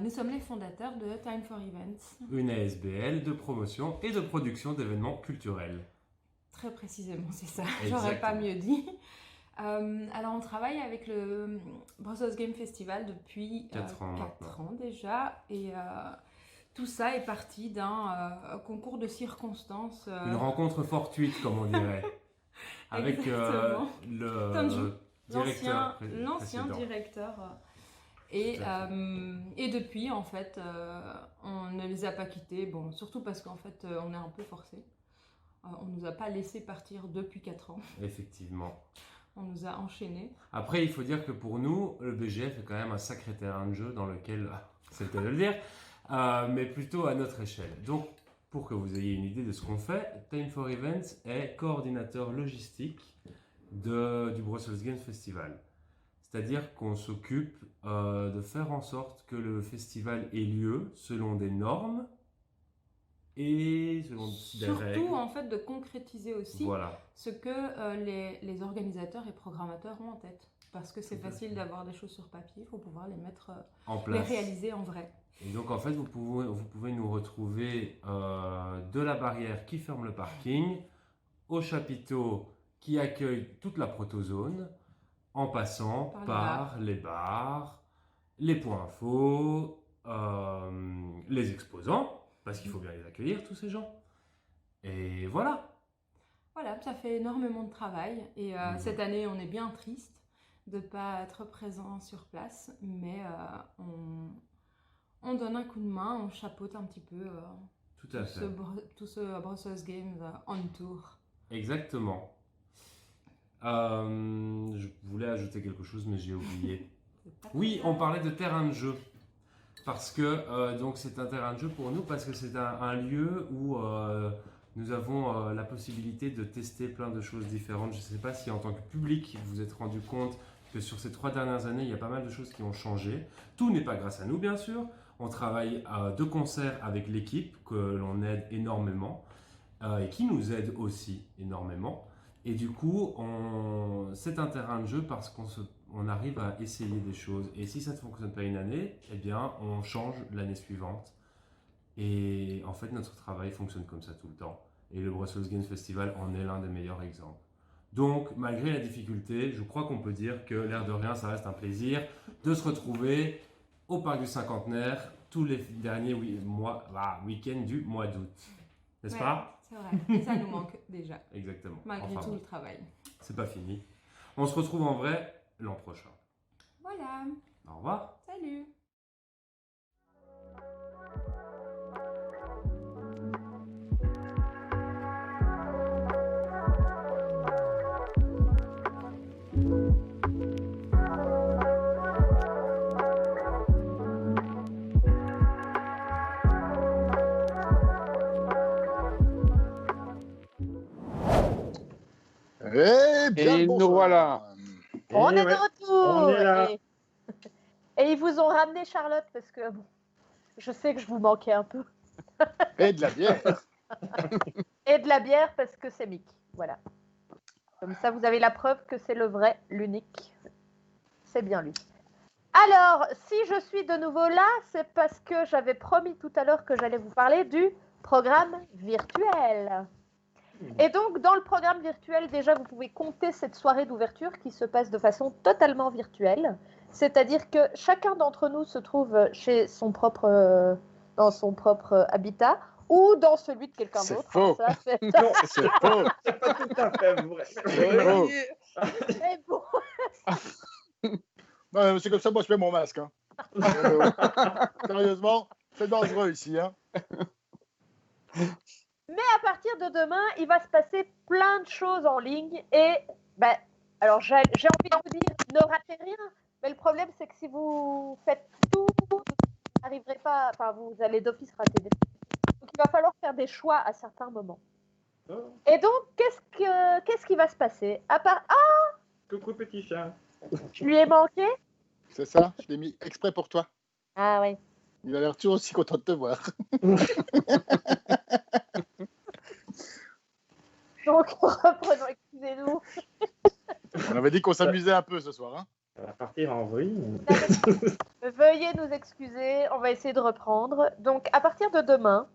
Nous sommes les fondateurs de Time for Events. Une ASBL de promotion et de production d'événements culturels. Très précisément, c'est ça. J'aurais pas mieux dit. Alors, on travaille avec le Brussels Game Festival depuis 4 ans déjà. Et tout ça est parti d'un concours concours Une rencontre fortuite, comme on dirait. Avec le directeur. L'ancien directeur. Et depuis, en fait, on ne les a pas quittés. Bon, surtout parce qu'en fait, on est un peu forcés. On ne nous a pas laissé partir depuis 4 ans. Effectivement. On nous a enchaînés. Après, il faut dire que pour nous, le BGF est quand même un sacré terrain de jeu dans lequel, c'est le cas de le dire, mais plutôt à notre échelle. Donc, pour que vous ayez une idée de ce qu'on fait, Time for Events est coordinateur logistique du Brussels Games Festival. C'est-à-dire qu'on s'occupe de faire en sorte que le festival ait lieu selon des normes et selon des règles. Surtout en fait de concrétiser aussi ce que les organisateurs et programmateurs ont en tête. Parce que c'est facile d'avoir des choses sur papier, il faut pouvoir les mettre en place, les réaliser en vrai. Et donc en fait vous pouvez nous retrouver de la barrière qui ferme le parking au chapiteau qui accueille toute la protozone en passant par les bars, les points infos, les exposants. Parce qu'il faut bien les accueillir, tous ces gens. Et voilà. Voilà, ça fait énormément de travail. Et cette année, on est bien triste de ne pas être présent sur place. Mais on donne un coup de main, on chapeaute un petit peu tout ce Brussels Games on tour. Exactement. Je voulais ajouter quelque chose, mais j'ai oublié. Oui, on parlait de terrain de jeu. Parce que donc c'est un terrain de jeu pour nous, parce que c'est un lieu où nous avons la possibilité de tester plein de choses différentes. Je ne sais pas si en tant que public vous vous êtes rendu compte que sur ces 3 dernières années, il y a pas mal de choses qui ont changé. Tout n'est pas grâce à nous, bien sûr. On travaille de concert avec l'équipe que l'on aide énormément et qui nous aide aussi énormément. Et du coup, c'est un terrain de jeu parce qu'on arrive à essayer des choses. Et si ça ne fonctionne pas une année, eh bien, on change l'année suivante. Et en fait, notre travail fonctionne comme ça tout le temps. Et le Brussels Games Festival en est l'un des meilleurs exemples. Donc, malgré la difficulté, je crois qu'on peut dire que l'air de rien, ça reste un plaisir de se retrouver au Parc du Cinquantenaire tous les derniers week-ends du mois d'août. N'est-ce pas ? C'est vrai, et ça nous manque déjà. Exactement. Malgré tout le travail. C'est pas fini. On se retrouve en vrai l'an prochain. Voilà. Au revoir. Salut. Eh bien, Et nous voilà. On est de retour. On est là. Et ils vous ont ramené Charlotte parce que bon, je sais que je vous manquais un peu. Et de la bière. Et de la bière parce que c'est Mick. Voilà. Comme ça, vous avez la preuve que c'est le vrai, l'unique. C'est bien lui. Alors, si je suis de nouveau là, c'est parce que j'avais promis tout à l'heure que j'allais vous parler du programme virtuel. Et donc, dans le programme virtuel, déjà, vous pouvez compter cette soirée d'ouverture qui se passe de façon totalement virtuelle. C'est-à-dire que chacun d'entre nous se trouve chez son propre, dans son propre habitat ou dans celui de quelqu'un d'autre. Faux. Ça, c'est Non, c'est faux. C'est pas tout à fait vrai. Mais bon. Non, c'est comme ça, moi, je mets mon masque. Hein. Sérieusement, c'est dangereux ici. Hein. Mais à partir de demain, il va se passer plein de choses en ligne. Et, alors j'ai envie de vous dire, ne ratez rien. Mais le problème, c'est que si vous faites tout, vous n'arriverez pas, enfin, vous allez d'office rater des trucs. Donc, il va falloir faire des choix à certains moments. Et donc, qu'est-ce qui va se passer à part... Ah, coucou petit chat. Je lui ai manqué. C'est ça, je l'ai mis exprès pour toi. Ah oui. Il a l'air toujours aussi content de te voir. Donc, reprenons, excusez-nous. On avait dit qu'on s'amusait un peu ce soir. Hein. Ça va partir en vrille. Veuillez nous excuser, on va essayer de reprendre. Donc, à partir de demain,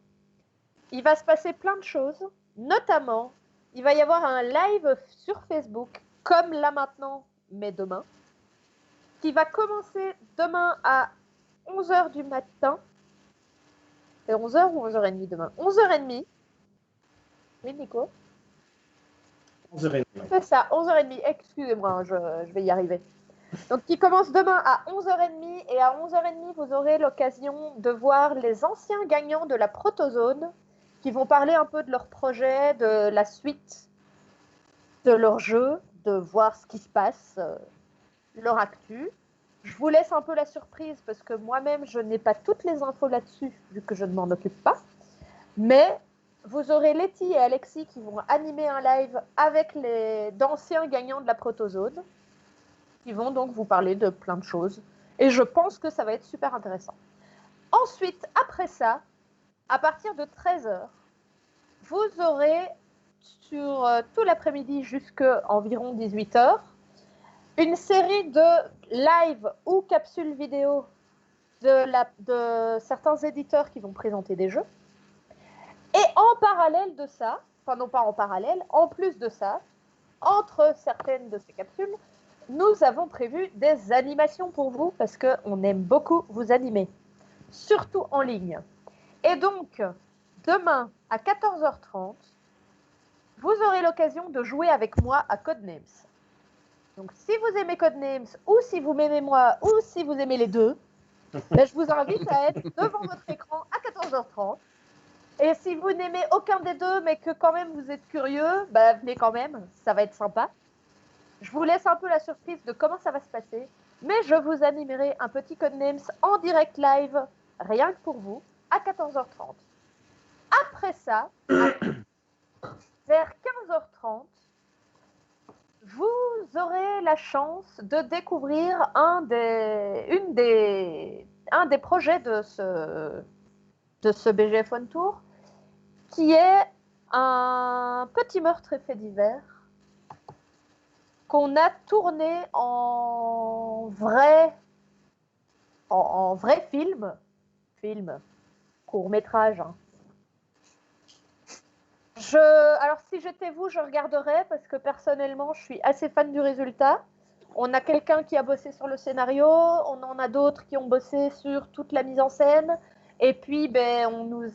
il va se passer plein de choses. Notamment, il va y avoir un live sur Facebook, comme là maintenant, mais demain, qui va commencer demain à 11h du matin. C'est 11h ou 11h30 demain? 11h30. Oui, Nico? 11h30. C'est ça, 11h30. Excusez-moi, je vais y arriver. Donc, qui commence demain à 11h30. Et à 11h30, vous aurez l'occasion de voir les anciens gagnants de la Protozone qui vont parler un peu de leur projet, de la suite de leur jeu, de voir ce qui se passe, leur actu. Je vous laisse un peu la surprise parce que moi-même, je n'ai pas toutes les infos là-dessus, vu que je ne m'en occupe pas. Mais vous aurez Letty et Alexis qui vont animer un live avec d'anciens gagnants de la Protozone, qui vont donc vous parler de plein de choses. Et je pense que ça va être super intéressant. Ensuite, après ça, à partir de 13h, vous aurez sur tout l'après-midi jusqu'à environ 18h, une série de live ou capsules vidéo de certains éditeurs qui vont présenter des jeux. Et en parallèle de ça, enfin non pas en parallèle, en plus de ça, entre certaines de ces capsules, nous avons prévu des animations pour vous parce qu'on aime beaucoup vous animer, surtout en ligne. Et donc, demain à 14h30, vous aurez l'occasion de jouer avec moi à Codenames. Donc, si vous aimez Codenames, ou si vous m'aimez moi, ou si vous aimez les deux, je vous invite à être devant votre écran à 14h30. Et si vous n'aimez aucun des deux, mais que quand même vous êtes curieux, venez quand même, ça va être sympa. Je vous laisse un peu la surprise de comment ça va se passer, mais je vous animerai un petit Codenames en direct live, rien que pour vous, à 14h30. Après ça, vers 15h30, vous aurez la chance de découvrir un des projets de ce BGF One Tour, qui est un petit meurtre et fait divers qu'on a tourné en vrai film, court-métrage. Hein. Alors, si j'étais vous, je regarderais parce que personnellement, je suis assez fan du résultat. On a quelqu'un qui a bossé sur le scénario, on en a d'autres qui ont bossé sur toute la mise en scène, et puis on nous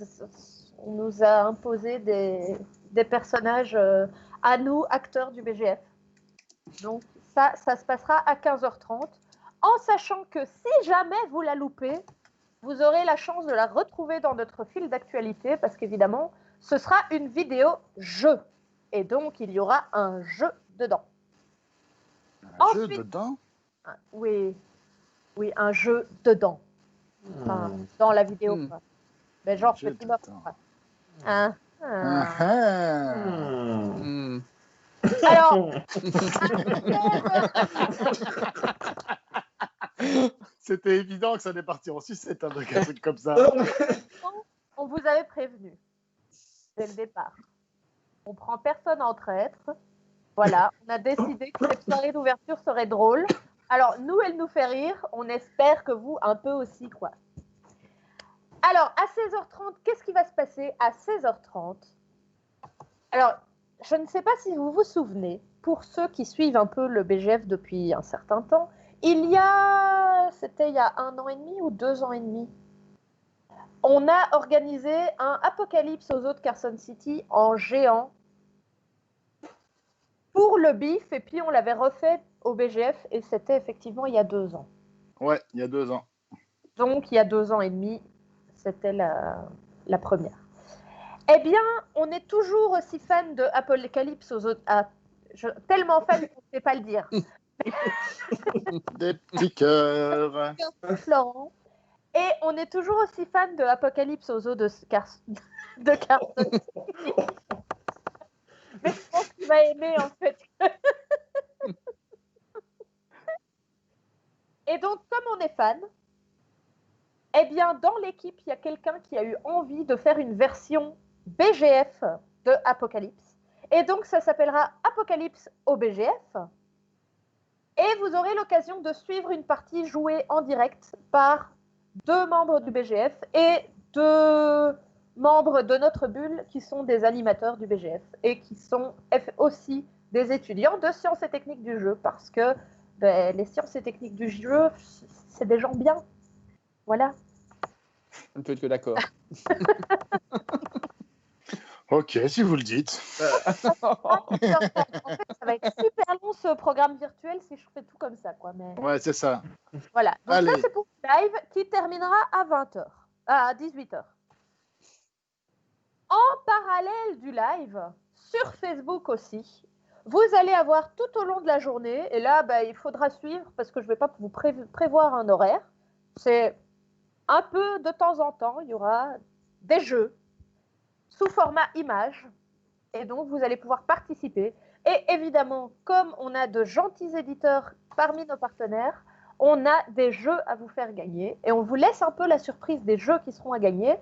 a imposé des personnages à nous, acteurs du BGF. Donc, ça se passera à 15h30, en sachant que si jamais vous la loupez, vous aurez la chance de la retrouver dans notre fil d'actualité, parce qu'évidemment, ce sera une vidéo jeu. Et donc, il y aura un jeu dedans. Jeu dedans? Oui, un jeu dedans. Enfin, dans la vidéo. Quoi. Mais genre, petit meurtre. Hein? Alors, c'est c'était évident que ça allait partir en sucette avec un truc comme ça. On vous avait prévenu dès le départ. On prend personne en traître. Voilà, on a décidé que cette soirée d'ouverture serait drôle. Alors, nous, elle nous fait rire. On espère que vous, un peu aussi, quoi. Alors, à 16h30, qu'est-ce qui va se passer à 16h30? Alors, je ne sais pas si vous vous souvenez, pour ceux qui suivent un peu le BGF depuis un certain temps, c'était il y a 1 an et demi ou 2 ans et demi, on a organisé un Apocalypse aux eaux de Carson City en géant pour le BIF, et puis on l'avait refait au BGF, et c'était effectivement il y a 2 ans. Ouais, il y a 2 ans. Donc, il y a 2 ans et demi, c'était la première. Eh bien, on est toujours aussi fan de Apocalypse aux autres. Tellement fan qu'on ne sait pas le dire. Des petits cœurs. Florent. Et on est toujours aussi fan de Apocalypse aux eaux de Carson. Mais je pense qu'il va aimer, en fait. Et donc, comme on est fan, eh bien, dans l'équipe, il y a quelqu'un qui a eu envie de faire une version BGF de Apocalypse. Et donc, ça s'appellera Apocalypse au BGF. Et vous aurez l'occasion de suivre une partie jouée en direct par 2 membres du BGF et 2 membres de notre bulle qui sont des animateurs du BGF et qui sont aussi des étudiants de sciences et techniques du jeu, parce que les sciences et techniques du jeu, c'est des gens bien. Voilà. On ne peut être que d'accord. Ok, si vous le dites. En fait, ça va être super long ce programme virtuel si je fais tout comme ça, quoi. Mais... Ouais, c'est ça. Voilà. Donc Allez. ça, c'est pour le live qui terminera à 20h. À 18h. En parallèle du live, sur Facebook aussi, vous allez avoir tout au long de la journée, et là, il faudra suivre parce que je ne vais pas vous prévoir un horaire. C'est un peu de temps en temps, il y aura des jeux sous format image, et donc vous allez pouvoir participer. Et évidemment, comme on a de gentils éditeurs parmi nos partenaires, on a des jeux à vous faire gagner, et on vous laisse un peu la surprise des jeux qui seront à gagner,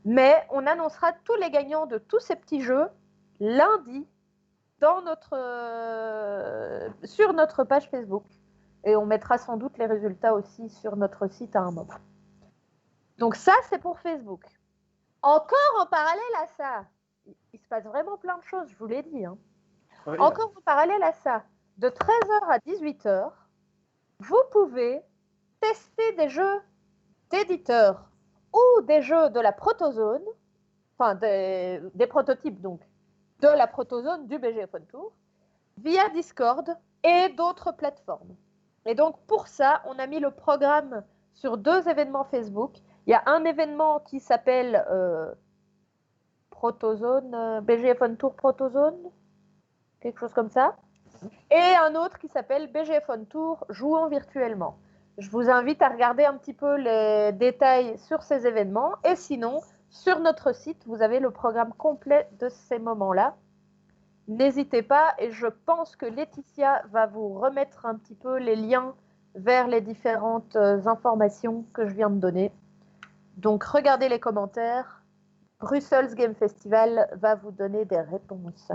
mais on annoncera tous les gagnants de tous ces petits jeux lundi sur notre page Facebook, et on mettra sans doute les résultats aussi sur notre site à un moment. Donc ça, c'est pour Facebook. Encore en parallèle à ça, il se passe vraiment plein de choses, je vous l'ai dit. Oui. Encore en parallèle à ça, de 13h à 18h, vous pouvez tester des jeux d'éditeurs ou des jeux de la protozone, enfin des prototypes donc, de la protozone du BGF On Tour, via Discord et d'autres plateformes. Et donc pour ça, on a mis le programme sur 2 événements Facebook. Il y a un événement qui s'appelle Protozone, BGF On Tour Protozone, quelque chose comme ça, et un autre qui s'appelle BGF On Tour Jouons virtuellement. Je vous invite à regarder un petit peu les détails sur ces événements, et sinon, sur notre site, vous avez le programme complet de ces moments-là. N'hésitez pas, et je pense que Laetitia va vous remettre un petit peu les liens vers les différentes informations que je viens de donner. Donc, regardez les commentaires. Brussels Game Festival va vous donner des réponses.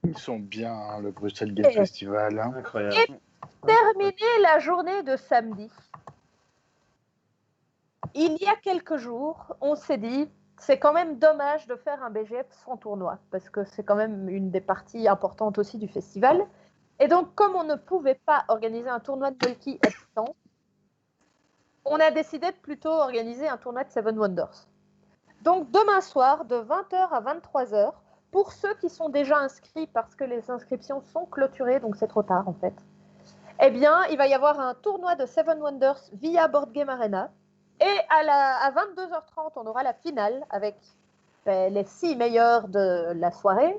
Ils sont bien, hein, le Bruxelles Game Festival. Hein. Incroyable. Et terminer la journée de samedi. Il y a quelques jours, on s'est dit, c'est quand même dommage de faire un BGF sans tournoi, parce que c'est quand même une des parties importantes aussi du festival. Et donc, comme on ne pouvait pas organiser un tournoi de Molki à distance, on a décidé de plutôt organiser un tournoi de Seven Wonders. Donc, demain soir, de 20h à 23h, pour ceux qui sont déjà inscrits, parce que les inscriptions sont clôturées, donc c'est trop tard en fait, eh bien, il va y avoir un tournoi de Seven Wonders via Board Game Arena. Et à 22h30, on aura la finale avec les 6 meilleurs de la soirée.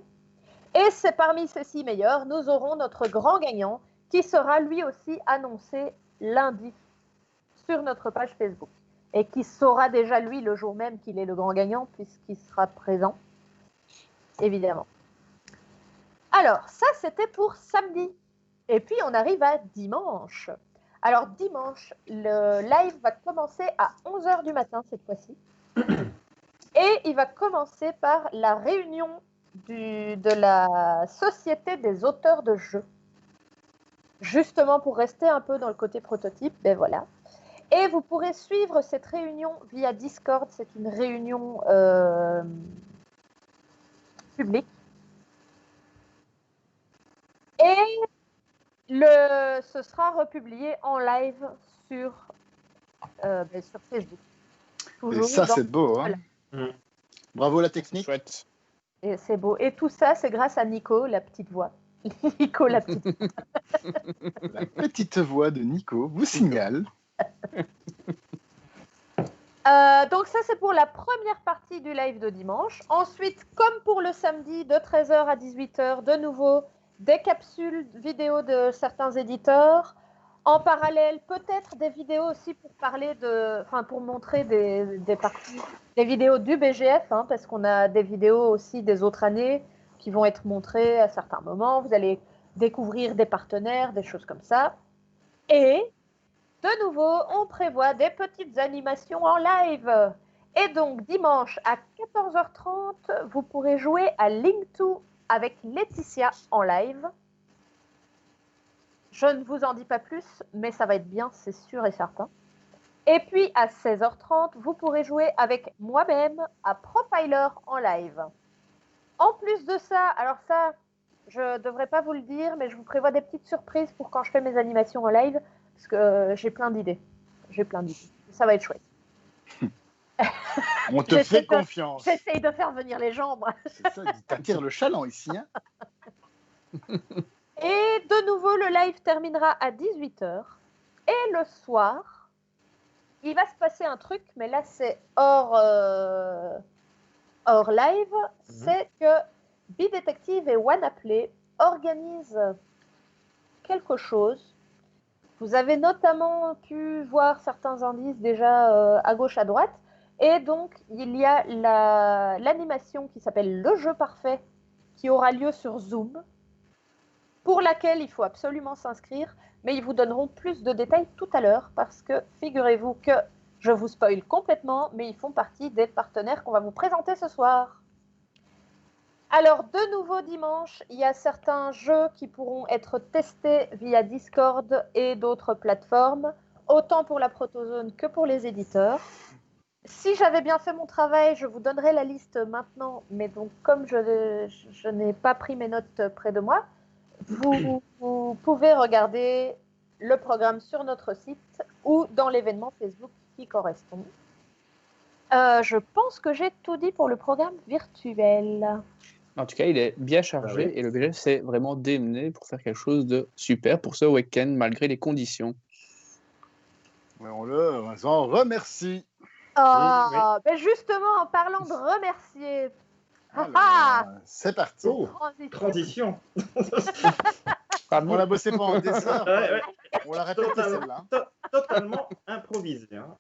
Et c'est parmi ces 6 meilleurs, nous aurons notre grand gagnant qui sera lui aussi annoncé lundi sur notre page Facebook. Et qui saura déjà lui le jour même qu'il est le grand gagnant puisqu'il sera présent, évidemment. Alors, ça c'était pour samedi. Et puis on arrive à dimanche. Alors, dimanche, le live va commencer à 11h du matin cette fois-ci. Et il va commencer par la réunion de la Société des auteurs de jeux. Justement, pour rester un peu dans le côté prototype, ben voilà. Et vous pourrez suivre cette réunion via Discord. C'est une réunion publique. Et ce sera republié en live sur Facebook. Et ça, c'est beau. Hein. Bravo la technique. Chouette. Et c'est beau. Et tout ça, c'est grâce à Nico, la petite voix. Nico, la petite voix. La petite voix de Nico vous signale. Donc ça, c'est pour la première partie du live de dimanche. Ensuite, comme pour le samedi, de 13h à 18h, de nouveau, des capsules vidéo de certains éditeurs. En parallèle, peut-être des vidéos aussi pour pour montrer des parties, des vidéos du BGF, hein, parce qu'on a des vidéos aussi des autres années qui vont être montrées à certains moments. Vous allez découvrir des partenaires, des choses comme ça. Et de nouveau, on prévoit des petites animations en live. Et donc, dimanche à 14h30, vous pourrez jouer à Link 2 avec Laetitia en live. Je ne vous en dis pas plus, mais ça va être bien, c'est sûr et certain. Et puis, à 16h30, vous pourrez jouer avec moi-même à Profiler en live. En plus de ça, alors ça, je ne devrais pas vous le dire, mais je vous prévois des petites surprises pour quand je fais mes animations en live, parce que j'ai plein d'idées. Ça va être chouette. On te fait confiance. J'essaye de faire venir les gens, moi. C'est ça, t'attires le chaland ici. Hein. Et de nouveau, le live terminera à 18h. Et le soir, il va se passer un truc, mais là, c'est hors live. C'est que Bidetective et WannaPlay organisent quelque chose. Vous avez notamment pu voir certains indices déjà à gauche, à droite. Et donc, il y a l'animation qui s'appelle Le Jeu Parfait, qui aura lieu sur Zoom, pour laquelle il faut absolument s'inscrire, mais ils vous donneront plus de détails tout à l'heure, parce que figurez-vous que je vous spoil complètement, mais ils font partie des partenaires qu'on va vous présenter ce soir. Alors, de nouveau dimanche, il y a certains jeux qui pourront être testés via Discord et d'autres plateformes, autant pour la Protozone que pour les éditeurs. Si j'avais bien fait mon travail, je vous donnerai la liste maintenant, mais donc comme je n'ai pas pris mes notes près de moi, vous pouvez regarder le programme sur notre site ou dans l'événement Facebook qui correspond. Je pense que j'ai tout dit pour le programme virtuel. En tout cas, il est bien chargé et le BGF s'est vraiment démené pour faire quelque chose de super pour ce week-end, malgré les conditions. On s'en remercie. Ben justement, en parlant de remercier, c'est parti. Transition. On l'a bossé pendant des heures. On l'a répété celle-là. Totalement improvisé. Hein.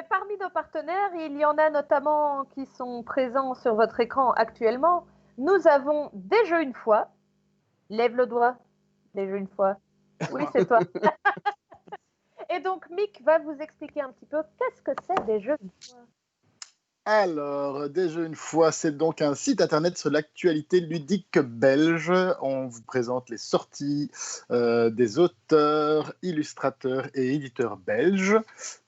Parmi nos partenaires, il y en a notamment qui sont présents sur votre écran actuellement. Nous avons Des Jeux Une Fois. Lève le doigt. Des Jeux Une Fois. Oui, c'est toi. Et donc, Mick va vous expliquer un petit peu qu'est-ce que c'est Des Jeux Une Fois. Alors, Des Jeux Une Fois, c'est donc un site internet sur l'actualité ludique belge. On vous présente les sorties des auteurs, illustrateurs et éditeurs belges,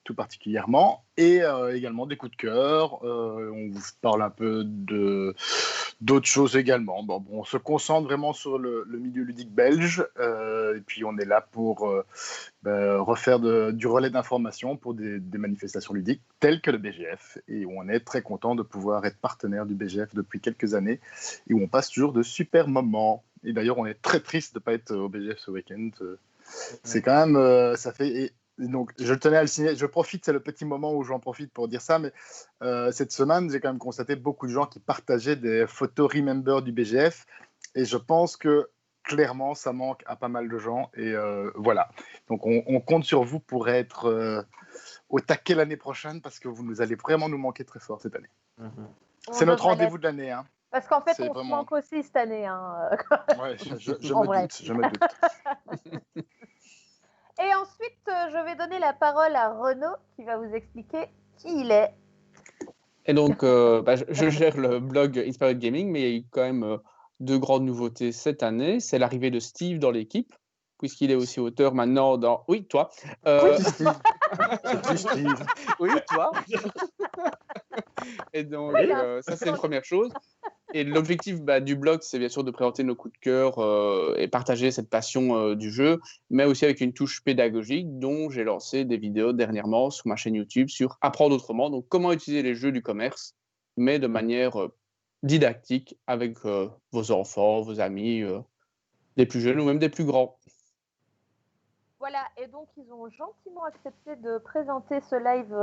tout particulièrement, et également des coups de cœur. On vous parle un peu d'autres choses également. Bon, on se concentre vraiment sur le milieu ludique belge, et puis on est là pour refaire du relais d'information pour des manifestations ludiques telles que le BGF, et on est très content de pouvoir être partenaire du BGF depuis quelques années, et où on passe toujours de super moments. Et d'ailleurs, on est très triste de ne pas être au BGF ce week-end. C'est quand même... ça fait... Donc, je tenais à le signer. Je profite, c'est le petit moment où j'en profite pour dire ça, mais cette semaine, j'ai quand même constaté beaucoup de gens qui partageaient des photos Remember du BGF, et je pense que clairement, ça manque à pas mal de gens, et voilà. Donc, on compte sur vous pour être au taquet l'année prochaine, parce que vous allez vraiment nous manquer très fort cette année. C'est notre rendez-vous de l'année. Hein. Parce qu'en fait, C'est on se vraiment- manque aussi cette année. Hein. Ouais, je En me vrai. doute, je me doute. Et ensuite, je vais donner la parole à Renaud qui va vous expliquer qui il est. Et donc, je gère le blog Inspired Gaming, mais il y a eu quand même 2 grandes nouveautés cette année. C'est l'arrivée de Steve dans l'équipe, puisqu'il est aussi auteur maintenant dans... Oui, toi. Oui, Steve. C'est qui, Steve? Oui, toi. Et donc, ça, c'est une première chose. Et l'objectif du blog, c'est bien sûr de présenter nos coups de cœur et partager cette passion du jeu, mais aussi avec une touche pédagogique dont j'ai lancé des vidéos dernièrement sur ma chaîne YouTube sur Apprendre autrement, donc comment utiliser les jeux du commerce, mais de manière didactique avec vos enfants, vos amis, des plus jeunes ou même des plus grands. Voilà, et donc ils ont gentiment accepté de présenter ce live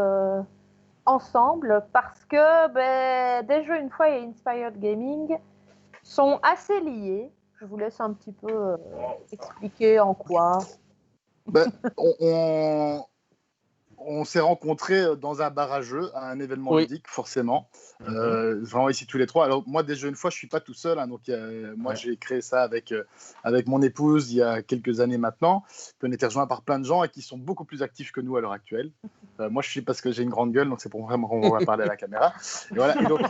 ensemble parce que Des Jeux une fois et Inspired Gaming sont assez liés. Je vous laisse un petit peu expliquer en quoi. On s'est rencontrés dans un bar à jeux, à un événement ludique, forcément. Vraiment ici tous les trois. Alors moi, Des Jeux une fois, je suis pas tout seul. Hein, donc moi, j'ai créé ça avec mon épouse il y a quelques années maintenant. On a été rejoint par plein de gens et qui sont beaucoup plus actifs que nous à l'heure actuelle. Moi, je suis parce que j'ai une grande gueule, donc c'est pour vraiment qu'on va parler à la caméra. Et voilà. Et donc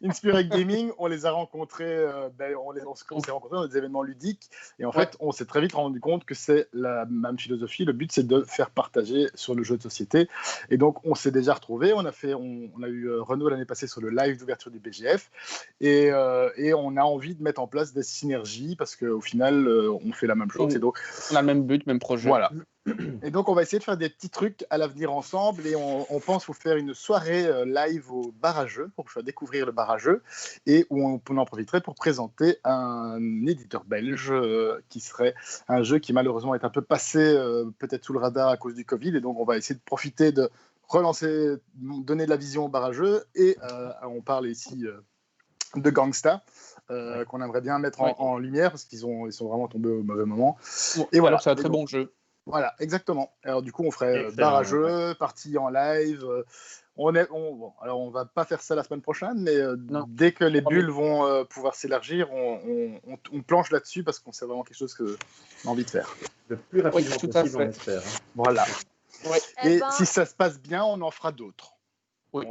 Inspired Gaming, on les a rencontrés. On s'est rencontrés dans des événements ludiques. Et en fait, on s'est très vite rendu compte que c'est la même philosophie. Le but, c'est de faire partager sur le jeu de société. Et donc, on s'est déjà retrouvés. On a eu Renaud l'année passée sur le live d'ouverture du BGF. Et on a envie de mettre en place des synergies parce qu'au final, on fait la même chose. Et donc, on a le même but, même projet. Voilà. Et donc, on va essayer de faire des petits trucs à l'avenir ensemble. Et on pense vous faire une soirée live au bar à jeux pour vous faire découvrir le bar à jeux et où on en profiterait pour présenter un éditeur belge qui serait un jeu qui malheureusement est un peu passé peut-être sous le radar à cause du Covid. Et donc, on va essayer de profiter de relancer, donner de la vision au bar à jeux. Et on parle ici de Gangsta. Qu'on aimerait bien mettre en lumière parce qu'ils sont vraiment tombés au mauvais moment. Et voilà, c'est un très bon jeu. Voilà, exactement. Alors du coup, on ferait bar à jeu, partie en live. Alors on va pas faire ça la semaine prochaine, mais dès que les bulles vont pouvoir s'élargir, on planche là-dessus parce qu'on sait vraiment quelque chose qu'on a envie de faire. Le plus rapidement possible, on espère. Voilà. Ouais. Et si ça se passe bien, on en fera d'autres. Oui.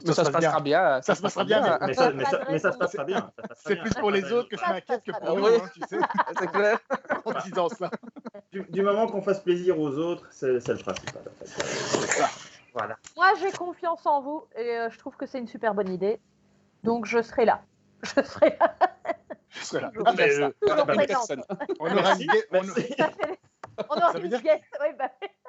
Mais ça se passera bien. Ça se passera bien. Mais ça se passera bien. C'est plus pour les autres que je m'inquiète que pour nous, tu sais. C'est clair. En disant ça. Du moment qu'on fasse plaisir aux autres, c'est le principal. En fait. Voilà. Moi, j'ai confiance en vous et je trouve que c'est une super bonne idée. Donc, je serai là. Je serai là. On aura une guest.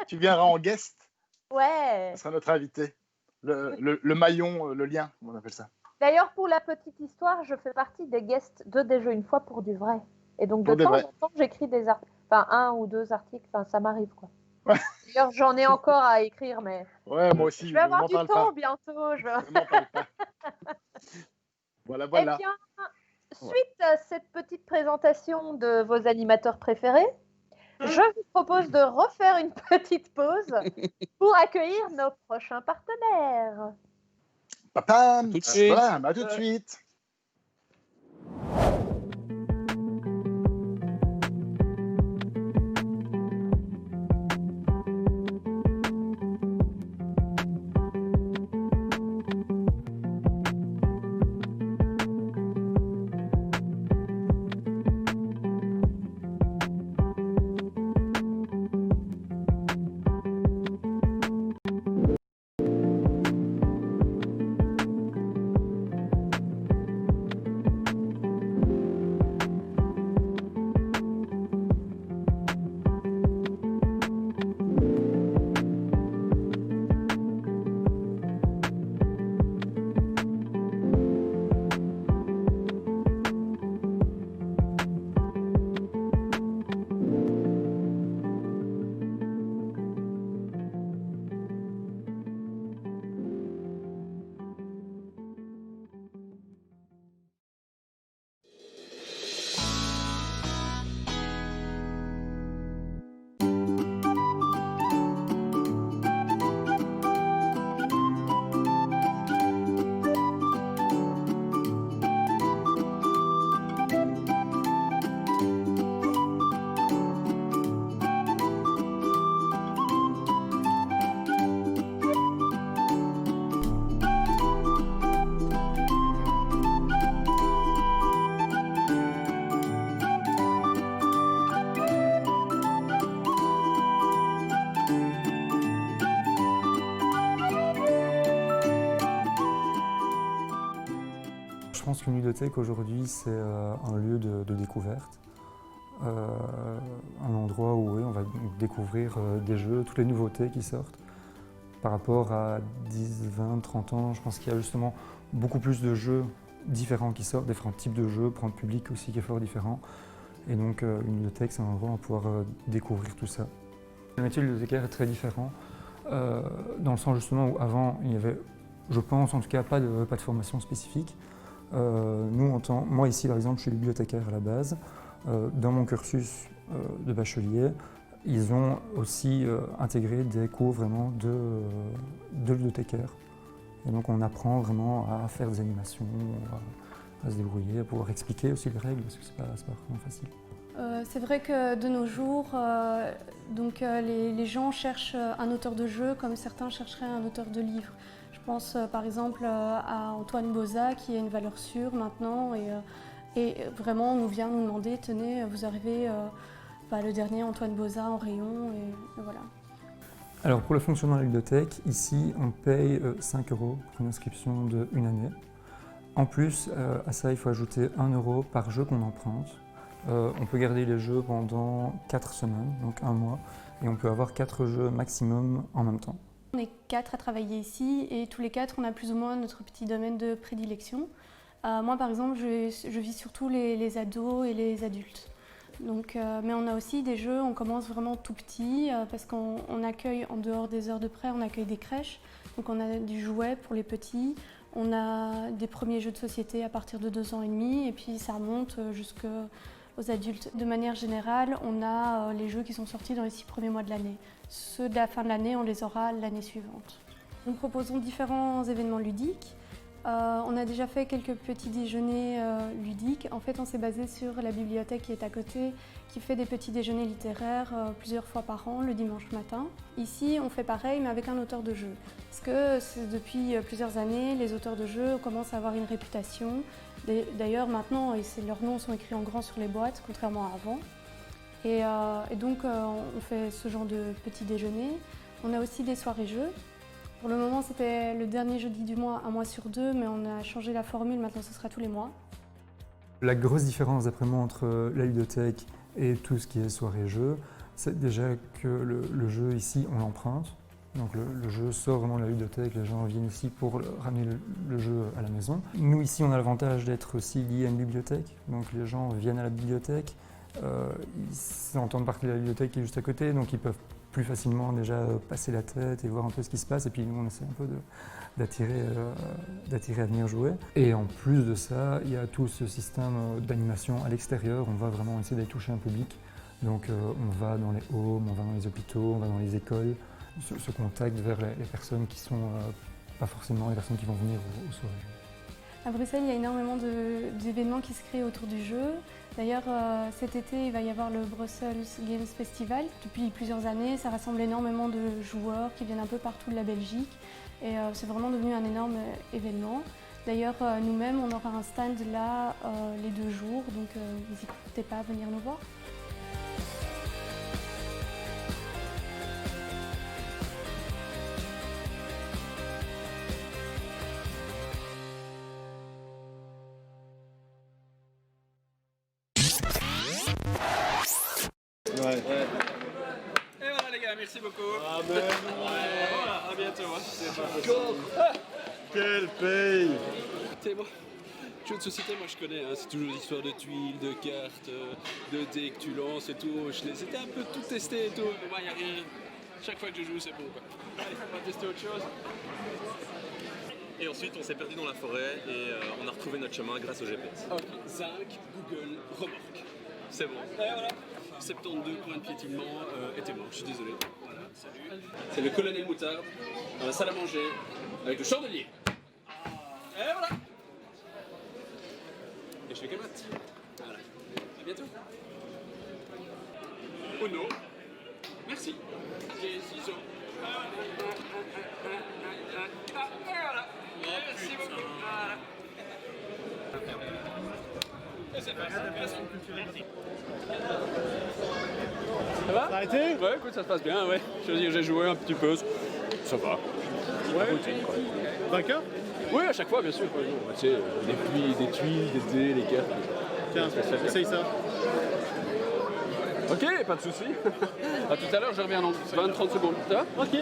Tu viendras en guest. Ouais. Ça sera notre invité. Le maillon, le lien, on appelle ça. D'ailleurs, pour la petite histoire, je fais partie des guests de Des Jeux une fois pour du vrai. Et donc, de temps en temps, j'écris des articles. Enfin, 1 ou 2 articles. Enfin, ça m'arrive, quoi. Ouais. D'ailleurs, j'en ai encore à écrire, mais... Ouais, moi aussi. Je vais avoir du temps bientôt. Voilà. Eh bien, suite à cette petite présentation de vos animateurs préférés, je vous propose de refaire une petite pause pour accueillir nos prochains partenaires. Papam, tout de suite. À tout de suite. pense qu'une ludothèque aujourd'hui, c'est un lieu de découverte. Un endroit où on va découvrir des jeux, toutes les nouveautés qui sortent. Par rapport à 10, 20, 30 ans, je pense qu'il y a justement beaucoup plus de jeux différents qui sortent, différents types de jeux, pour un public aussi qui est fort différent. Et donc une ludothèque, c'est un endroit où on va pouvoir découvrir tout ça. Le métier de ludothècaire est très différent, dans le sens justement où avant, il y avait, je pense en tout cas, pas de formation spécifique. Moi ici par exemple, je suis bibliothécaire à la base. Dans mon cursus de bachelier, ils ont aussi intégré des cours vraiment de ludothècaire. Et donc on apprend vraiment à faire des animations, à se débrouiller, à pouvoir expliquer aussi les règles, parce que c'est pas vraiment facile. C'est vrai que de nos jours, les gens cherchent un auteur de jeu comme certains chercheraient un auteur de livre. Je pense par exemple à Antoine Boza qui a une valeur sûre maintenant et vraiment nous vient nous demander, tenez, vous arrivez le dernier Antoine Boza en rayon et voilà. Alors pour le fonctionnement de la ludothèque, ici on paye 5 € pour une inscription d'1 année. En plus à ça il faut ajouter 1 € par jeu qu'on emprunte. On peut garder les jeux pendant 4 semaines, donc 1 mois, et on peut avoir 4 jeux maximum en même temps. On est 4 à travailler ici et tous les 4 on a plus ou moins notre petit domaine de prédilection. Moi par exemple je vis surtout les ados et les adultes. Donc, mais on a aussi des jeux, on commence vraiment tout petit parce qu'on accueille en dehors des heures de prêt, on accueille des crèches. Donc on a du jouet pour les petits, on a des premiers jeux de société à partir de 2 ans et demi et puis ça remonte jusqu'aux adultes. De manière générale, on a les jeux qui sont sortis dans les 6 premiers mois de l'année. Ceux de la fin de l'année, on les aura l'année suivante. Nous proposons différents événements ludiques. On a déjà fait quelques petits déjeuners ludiques. En fait, on s'est basé sur la bibliothèque qui est à côté, qui fait des petits déjeuners littéraires plusieurs fois par an, le dimanche matin. Ici, on fait pareil, mais avec un auteur de jeu. Parce que depuis plusieurs années, les auteurs de jeux commencent à avoir une réputation. D'ailleurs, maintenant, leurs noms sont écrits en grand sur les boîtes, contrairement à avant. Et donc, on fait ce genre de petits déjeuners. On a aussi des soirées jeux. Pour le moment, c'était le dernier jeudi du mois, 1 mois sur 2, mais on a changé la formule, maintenant ce sera tous les mois. La grosse différence d'après moi entre la ludothèque et tout ce qui est soirée-jeu, c'est déjà que le jeu ici, on l'emprunte. Donc le jeu sort vraiment de la ludothèque, les gens viennent ici pour ramener le jeu à la maison. Nous ici, on a l'avantage d'être aussi liés à une bibliothèque, donc les gens viennent à la bibliothèque, ils entendent partie de la bibliothèque qui est juste à côté, donc ils peuvent plus facilement déjà passer la tête et voir un peu ce qui se passe. Et puis nous, on essaie un peu d'attirer à venir jouer. Et en plus de ça, il y a tout ce système d'animation à l'extérieur. On va vraiment essayer d'aller toucher un public. Donc on va dans les homes, on va dans les hôpitaux, on va dans les écoles. Ce contact vers les personnes qui sont pas forcément les personnes qui vont venir aux soirées. À Bruxelles, il y a énormément d'événements qui se créent autour du jeu. D'ailleurs, cet été, il va y avoir le Brussels Games Festival. Depuis plusieurs années, ça rassemble énormément de joueurs qui viennent un peu partout de la Belgique. Et c'est vraiment devenu un énorme événement. D'ailleurs, nous-mêmes, on aura un stand là les 2 jours, donc n'hésitez pas à venir nous voir. Ouais. Et voilà les gars, merci beaucoup. Ah ben voilà, à bientôt. Quel paye. Moi, jeux de société, moi je connais, hein, c'est toujours l'histoire de tuiles, de cartes, de dés que tu lances et tout. C'était un peu tout testé et tout, mais moi il n'y a rien. Chaque fois que je joue, c'est bon quoi. Allez, on va tester autre chose. Et ensuite, on s'est perdu dans la forêt et on a retrouvé notre chemin grâce au GPS. Ok, Zinc, Google, remorque. C'est bon. Et voilà. 72 points de piétinement était mort, je suis désolé. Voilà, salut. C'est le colonel Moutarde, dans la salle à manger, avec le chandelier. Et voilà. Et je fais Kamat. Voilà. À bientôt. Uno. Merci. J'ai ciseaux. Et voilà. Merci beaucoup. Voilà. Et c'est parti. Ça va? Ça a été? Ouais, écoute, ça se passe bien, ouais. Je veux dire, j'ai joué un petit peu. Ça va. Ouais. Routine, quoi. Vainqueur? Oui, à chaque fois, bien sûr. Tu sais, des tuiles, des dés, les cartes. Tiens, essaye ça. Ok, pas de soucis. À tout à l'heure, je reviens dans 20-30 secondes. Ça va? Ok.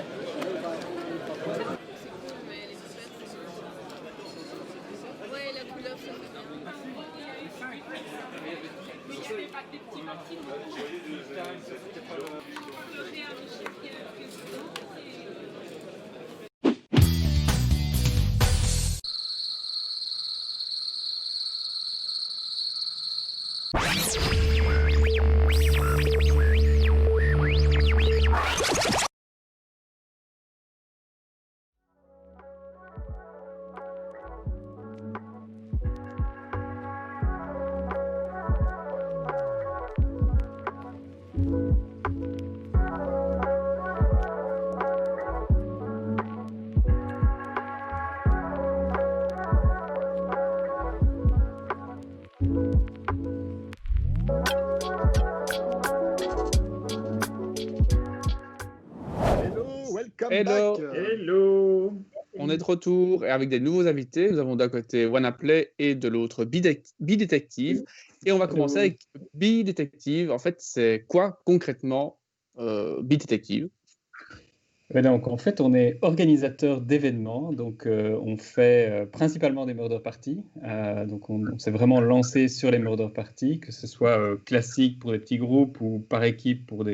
Hello. Hello. On est de retour et avec des nouveaux invités. Nous avons d'un côté WannaPlay et de l'autre Bidetective. Et on va commencer avec Bidetective. En fait, c'est quoi concrètement Bidetective? Donc, en fait, on est organisateur d'événements. Donc, on fait principalement des murder parties. Donc, on s'est vraiment lancé sur les murder parties, que ce soit classique pour des petits groupes ou par équipe pour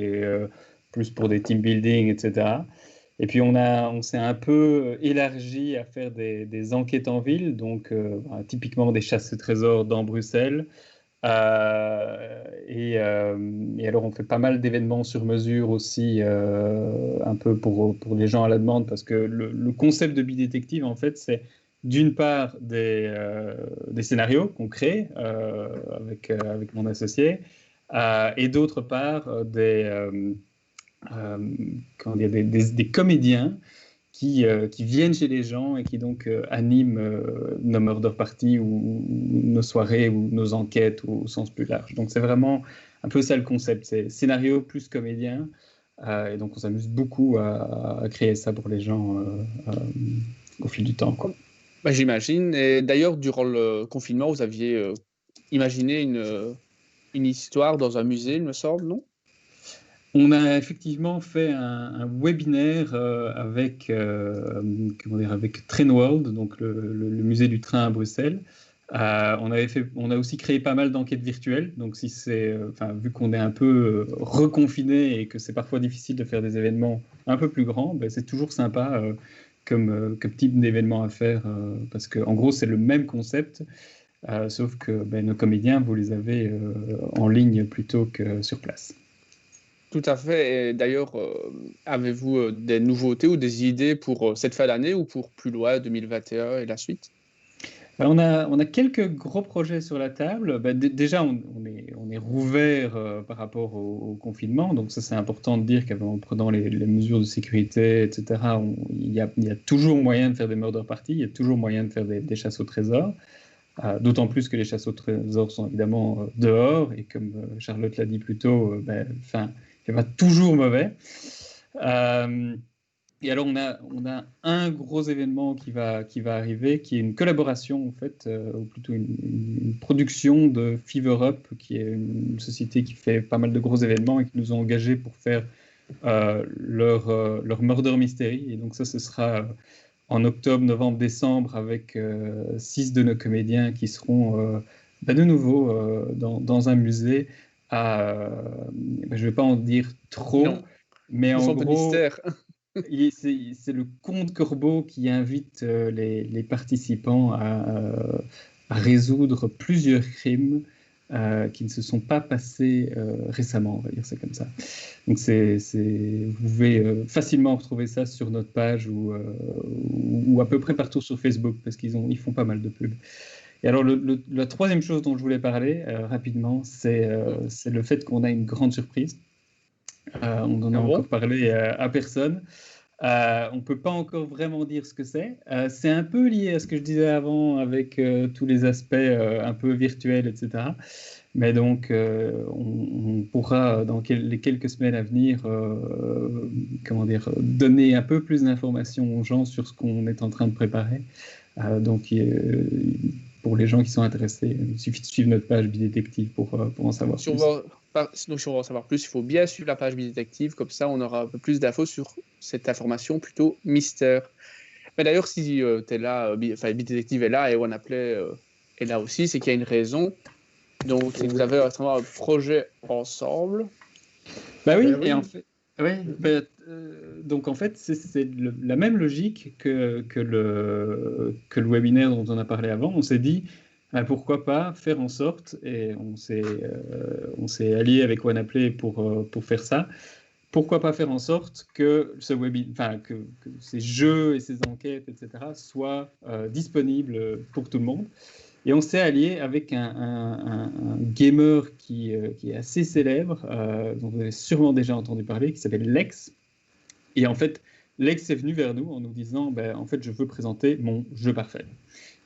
plus pour des team building, etc. Et puis, on s'est un peu élargi à faire des enquêtes en ville, donc typiquement des chasses au trésor dans Bruxelles. Et alors, on fait pas mal d'événements sur mesure aussi, un peu pour les gens à la demande, parce que le concept de Bidetective, en fait, c'est d'une part des scénarios qu'on crée avec mon associé, et d'autre part des comédiens qui viennent chez les gens et qui donc animent nos murder parties ou nos soirées ou nos enquêtes au sens plus large. Donc c'est vraiment un peu ça le concept, c'est scénario plus comédien, et donc on s'amuse beaucoup à créer ça pour les gens au fil du temps, quoi. Bah, j'imagine. Et d'ailleurs, durant le confinement, vous aviez imaginé une histoire dans un musée, il me semble, non? On a effectivement fait un webinaire avec Train World, donc le musée du train à Bruxelles. On a aussi créé pas mal d'enquêtes virtuelles. Donc, vu qu'on est un peu reconfiné et que c'est parfois difficile de faire des événements un peu plus grands, c'est toujours sympa comme type d'événement à faire, parce qu'en gros, c'est le même concept, sauf que nos comédiens, vous les avez en ligne plutôt que sur place. Tout à fait. Et d'ailleurs, avez-vous des nouveautés ou des idées pour cette fin d'année ou pour plus loin, 2021 et la suite? On a quelques gros projets sur la table. Déjà, on est rouvert par rapport au confinement. Donc ça, c'est important de dire qu'en prenant les mesures de sécurité, etc., il y a toujours moyen de faire des murder parties, il y a toujours moyen de faire des chasses au trésor. D'autant plus que les chasses au trésor sont évidemment dehors. Et comme Charlotte l'a dit plus tôt, c'est pas toujours mauvais. Et alors, on a un gros événement qui va arriver, qui est une collaboration, en fait, ou plutôt une production de Fever Up, qui est une société qui fait pas mal de gros événements et qui nous ont engagés pour faire leur Murder Mystery. Et donc ça, ce sera en octobre, novembre, décembre, avec 6 de nos comédiens qui seront de nouveau dans un musée. Je ne vais pas en dire trop, mais en gros, c'est le comte Corbeau qui invite les participants à résoudre plusieurs crimes qui ne se sont pas passés récemment, on va dire ça comme ça. Donc vous pouvez facilement retrouver ça sur notre page ou à peu près partout sur Facebook, parce qu'ils font pas mal de pubs. Et alors, la troisième chose dont je voulais parler rapidement, c'est le fait qu'on a une grande surprise. On n'en a encore parlé à personne. On ne peut pas encore vraiment dire ce que c'est. C'est un peu lié à ce que je disais avant avec tous les aspects un peu virtuels, etc. Mais donc, on pourra, dans les quelques semaines à venir, donner un peu plus d'informations aux gens sur ce qu'on est en train de préparer. Donc, pour les gens qui sont intéressés, il suffit de suivre notre page Bidétective pour en savoir plus. Sinon, si on veut en savoir plus, il faut bien suivre la page Bidétective, comme ça on aura un peu plus d'infos sur cette information plutôt mystère. Mais d'ailleurs, si tu es là, Bidétective est là et OneApply est là aussi, c'est qu'il y a une raison. Donc, c'est que vous avez vraiment un projet ensemble. Bah oui, et en fait, donc en fait, c'est la même logique que le webinaire dont on a parlé avant. On s'est dit, pourquoi pas faire en sorte, et on s'est allié avec OneApply pour faire ça, pourquoi pas faire en sorte que que ces jeux et ces enquêtes, etc., soient disponibles pour tout le monde. Et on s'est allié avec un gamer qui est assez célèbre, dont vous avez sûrement déjà entendu parler, qui s'appelle Lex. Et en fait, Lex est venu vers nous en nous disant, en fait, je veux présenter mon jeu parfait.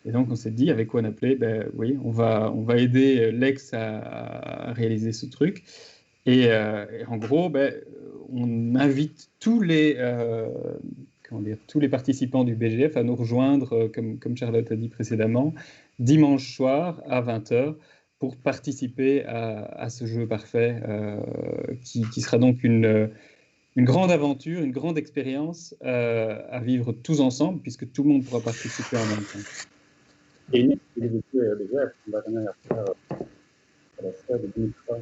Et donc, on s'est dit, avec OneApply, oui, on va aider Lex à réaliser ce truc. Et en gros, on invite tous les participants du BGF à nous rejoindre, comme Charlotte a dit précédemment, dimanche soir à 20h pour participer à ce jeu parfait qui sera donc une grande aventure, une grande expérience à vivre tous ensemble puisque tout le monde pourra participer en même temps. Et les BGF, on va venir faire à la soirée de 2003.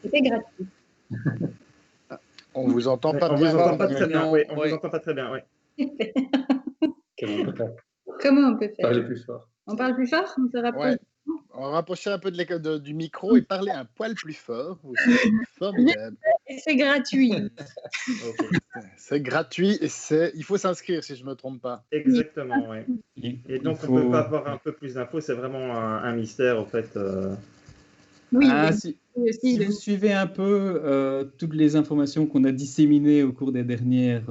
C'était gratuit. On vous entend pas on bien. Vous entend pas très bien, oui. On vous entend pas très bien, oui. Comment on peut faire? Parlez plus fort. On parle plus fort? On se rapproche? Ouais. On rapproche un peu du micro et parler un poil plus fort. C'est formidable. Et c'est gratuit. Okay. C'est gratuit et il faut s'inscrire si je ne me trompe pas. Exactement, oui. Et donc on ne peut pas avoir un peu plus d'infos, c'est vraiment un mystère en fait. Oui, si vous suivez un peu toutes les informations qu'on a disséminées au cours des dernières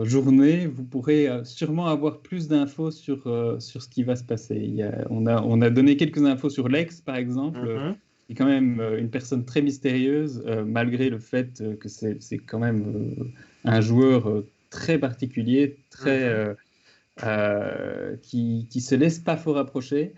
journées, vous pourrez sûrement avoir plus d'infos sur ce qui va se passer. On a donné quelques infos sur Lex, par exemple, qui est quand même une personne très mystérieuse, malgré le fait que c'est quand même un joueur très particulier, qui ne se laisse pas fort approcher.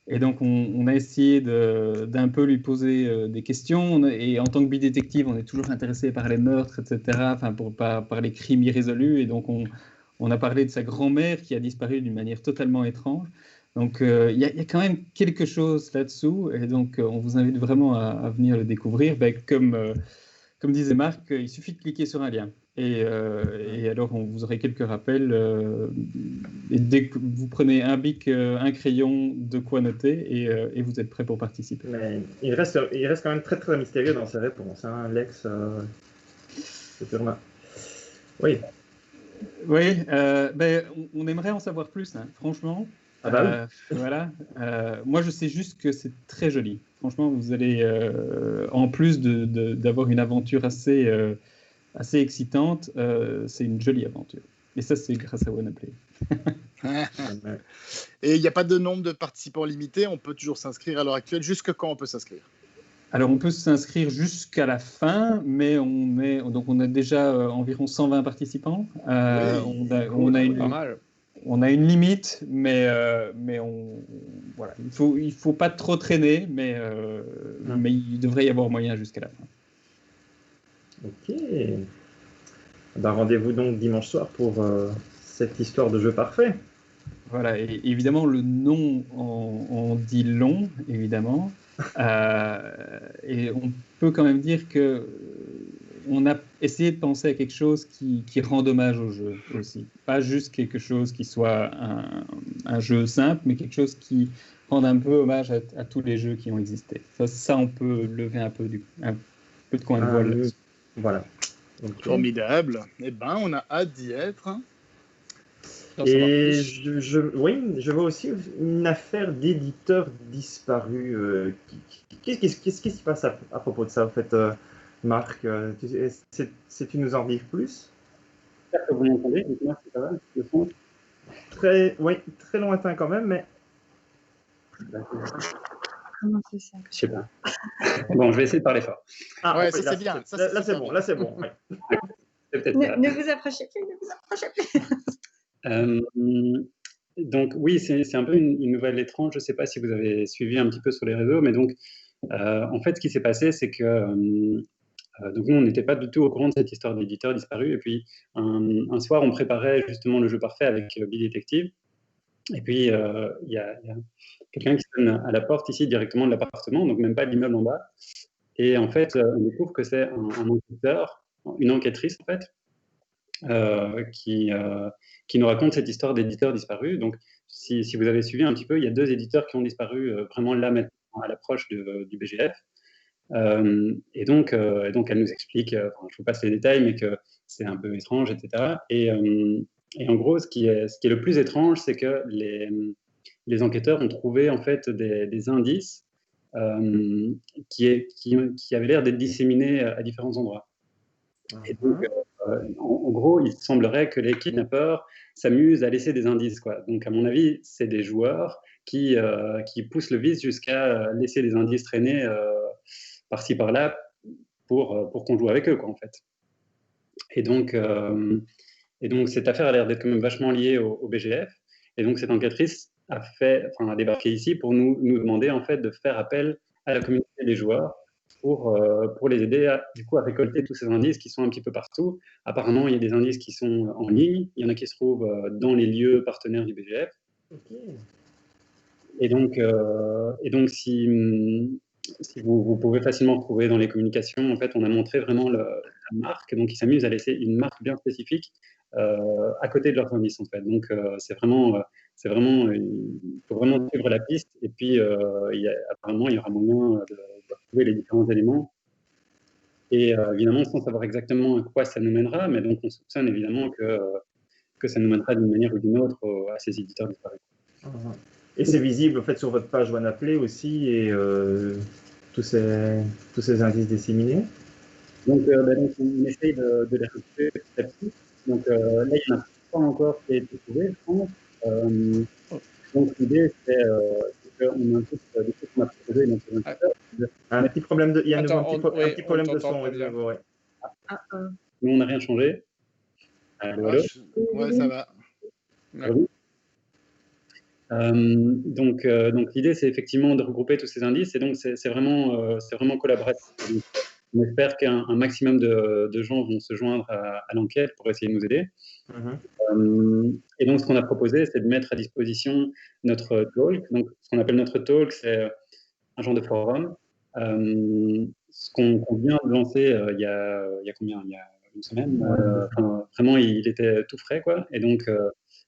Et donc, on a essayé d'un peu lui poser des questions. Et en tant que bidétective, on est toujours intéressé par les meurtres, etc., par les crimes irrésolus. Et donc, on a parlé de sa grand-mère qui a disparu d'une manière totalement étrange. Donc, il y a quand même quelque chose là-dessous. Et donc, on vous invite vraiment à venir le découvrir. Comme disait Marc, il suffit de cliquer sur un lien. Et alors, vous aurez quelques rappels. Et dès que vous prenez un bic, un crayon, de quoi noter, et vous êtes prêt pour participer. Mais il reste quand même très très mystérieux dans ses réponses, hein, Lex. Oui. Oui, on aimerait en savoir plus, hein, franchement. Ah bah oui. Voilà. Moi, je sais juste que c'est très joli. Franchement, vous allez, en plus d'avoir une aventure assez excitante, c'est une jolie aventure. Et ça, c'est grâce à OneApply. Et il n'y a pas de nombre de participants limité, on peut toujours s'inscrire à l'heure actuelle. Jusque quand on peut s'inscrire? Alors, on peut s'inscrire jusqu'à la fin, mais on a déjà environ 120 participants. On a une limite, mais voilà. Il faut pas trop traîner, mais il devrait y avoir moyen jusqu'à la fin. Ok. Rendez-vous donc dimanche soir pour cette histoire de jeu parfait. Voilà, et évidemment, le nom en dit long, évidemment. Et on peut quand même dire que on a essayé de penser à quelque chose qui rend hommage au jeu aussi. Pas juste quelque chose qui soit un jeu simple, mais quelque chose qui rende un peu hommage à tous les jeux qui ont existé. Ça on peut lever un peu de coin de voile là-dessus. Voilà. Formidable. Eh ben, on a hâte d'y être. Hein. Et je vois aussi une affaire d'éditeur disparu. Qu'est-ce qui se passe à propos de ça, en fait, Marc? Tu nous en dis plus? J'espère que vous m'entendez. Dites-moi si ça va, le son. Très lointain quand même, mais... Comment c'est ça? Je sais pas. Bon, je vais essayer de parler fort. Ah ouais, ça c'est bien. Là, c'est bon. Là, c'est bon. Ouais. Ne vous approchez plus, ne vous approchez plus. Donc oui, c'est un peu une nouvelle étrange. Je ne sais pas si vous avez suivi un petit peu sur les réseaux, mais donc en fait, ce qui s'est passé, c'est que donc nous, on n'était pas du tout au courant de cette histoire d'éditeur disparu. Et puis un soir, on préparait justement le jeu parfait avec Billy Detective. Et puis il y a quelqu'un qui sonne à la porte ici directement de l'appartement, donc même pas de l'immeuble en bas. Et en fait, on découvre que c'est un enquêteur, une enquêtrice en fait, qui nous raconte cette histoire d'éditeur disparu. Donc, si vous avez suivi un petit peu, il y a 2 éditeurs qui ont disparu vraiment là maintenant à l'approche du BGF. Et donc, elle nous explique, je vous passe les détails, mais que c'est un peu étrange, etc. Et en gros, ce qui est le plus étrange, c'est que les enquêteurs ont trouvé en fait des indices qui avaient l'air d'être disséminés à différents endroits. Et donc, en gros, il semblerait que les kidnappeurs s'amusent à laisser des indices, quoi. Donc, à mon avis, c'est des joueurs qui poussent le vice jusqu'à laisser des indices traîner par-ci par-là pour qu'on joue avec eux, quoi, en fait. Et donc cette affaire a l'air d'être quand même vachement liée au BGF. Et donc, cette enquêtrice a débarqué ici pour nous demander en fait de faire appel à la communauté des joueurs pour les aider à récolter tous ces indices qui sont un petit peu partout. Apparemment, il y a des indices qui sont en ligne, il y en a qui se trouvent dans les lieux partenaires du BGF. Ok. Et donc si vous pouvez facilement retrouver dans les communications, en fait, on a montré vraiment la marque. Donc, ils s'amusent à laisser une marque bien spécifique à côté de leurs indices, en fait. Donc, il faut vraiment suivre la piste. Et puis, apparemment, il y aura moyen de retrouver les différents éléments. Et évidemment, sans savoir exactement à quoi ça nous mènera, mais donc on soupçonne évidemment que ça nous mènera d'une manière ou d'une autre à ces éditeurs disparus. Et c'est visible en fait sur votre page OneApply aussi, et tous ces indices disséminés. Donc, on essaye de les retrouver petit à petit. Donc là, il n'y en a pas encore qui a été trouvé, je pense. Donc l'idée, c'est qu'on a un truc qu'on a proposé. Un petit problème il y a un petit problème de son. Ouais. Nous, on n'a rien changé. Allô, allô. Ouais, ça va. Oui. Donc l'idée, c'est effectivement de regrouper tous ces indices, et donc c'est vraiment collaboratif. Donc, on espère qu'un maximum de gens vont se joindre à l'enquête pour essayer de nous aider. Et donc, ce qu'on a proposé, c'est de mettre à disposition notre talk. Donc, ce qu'on appelle notre talk, c'est un genre de forum. Ce qu'on vient de lancer il y a combien? Il y a une semaine. Vraiment, il était tout frais, quoi. Et donc,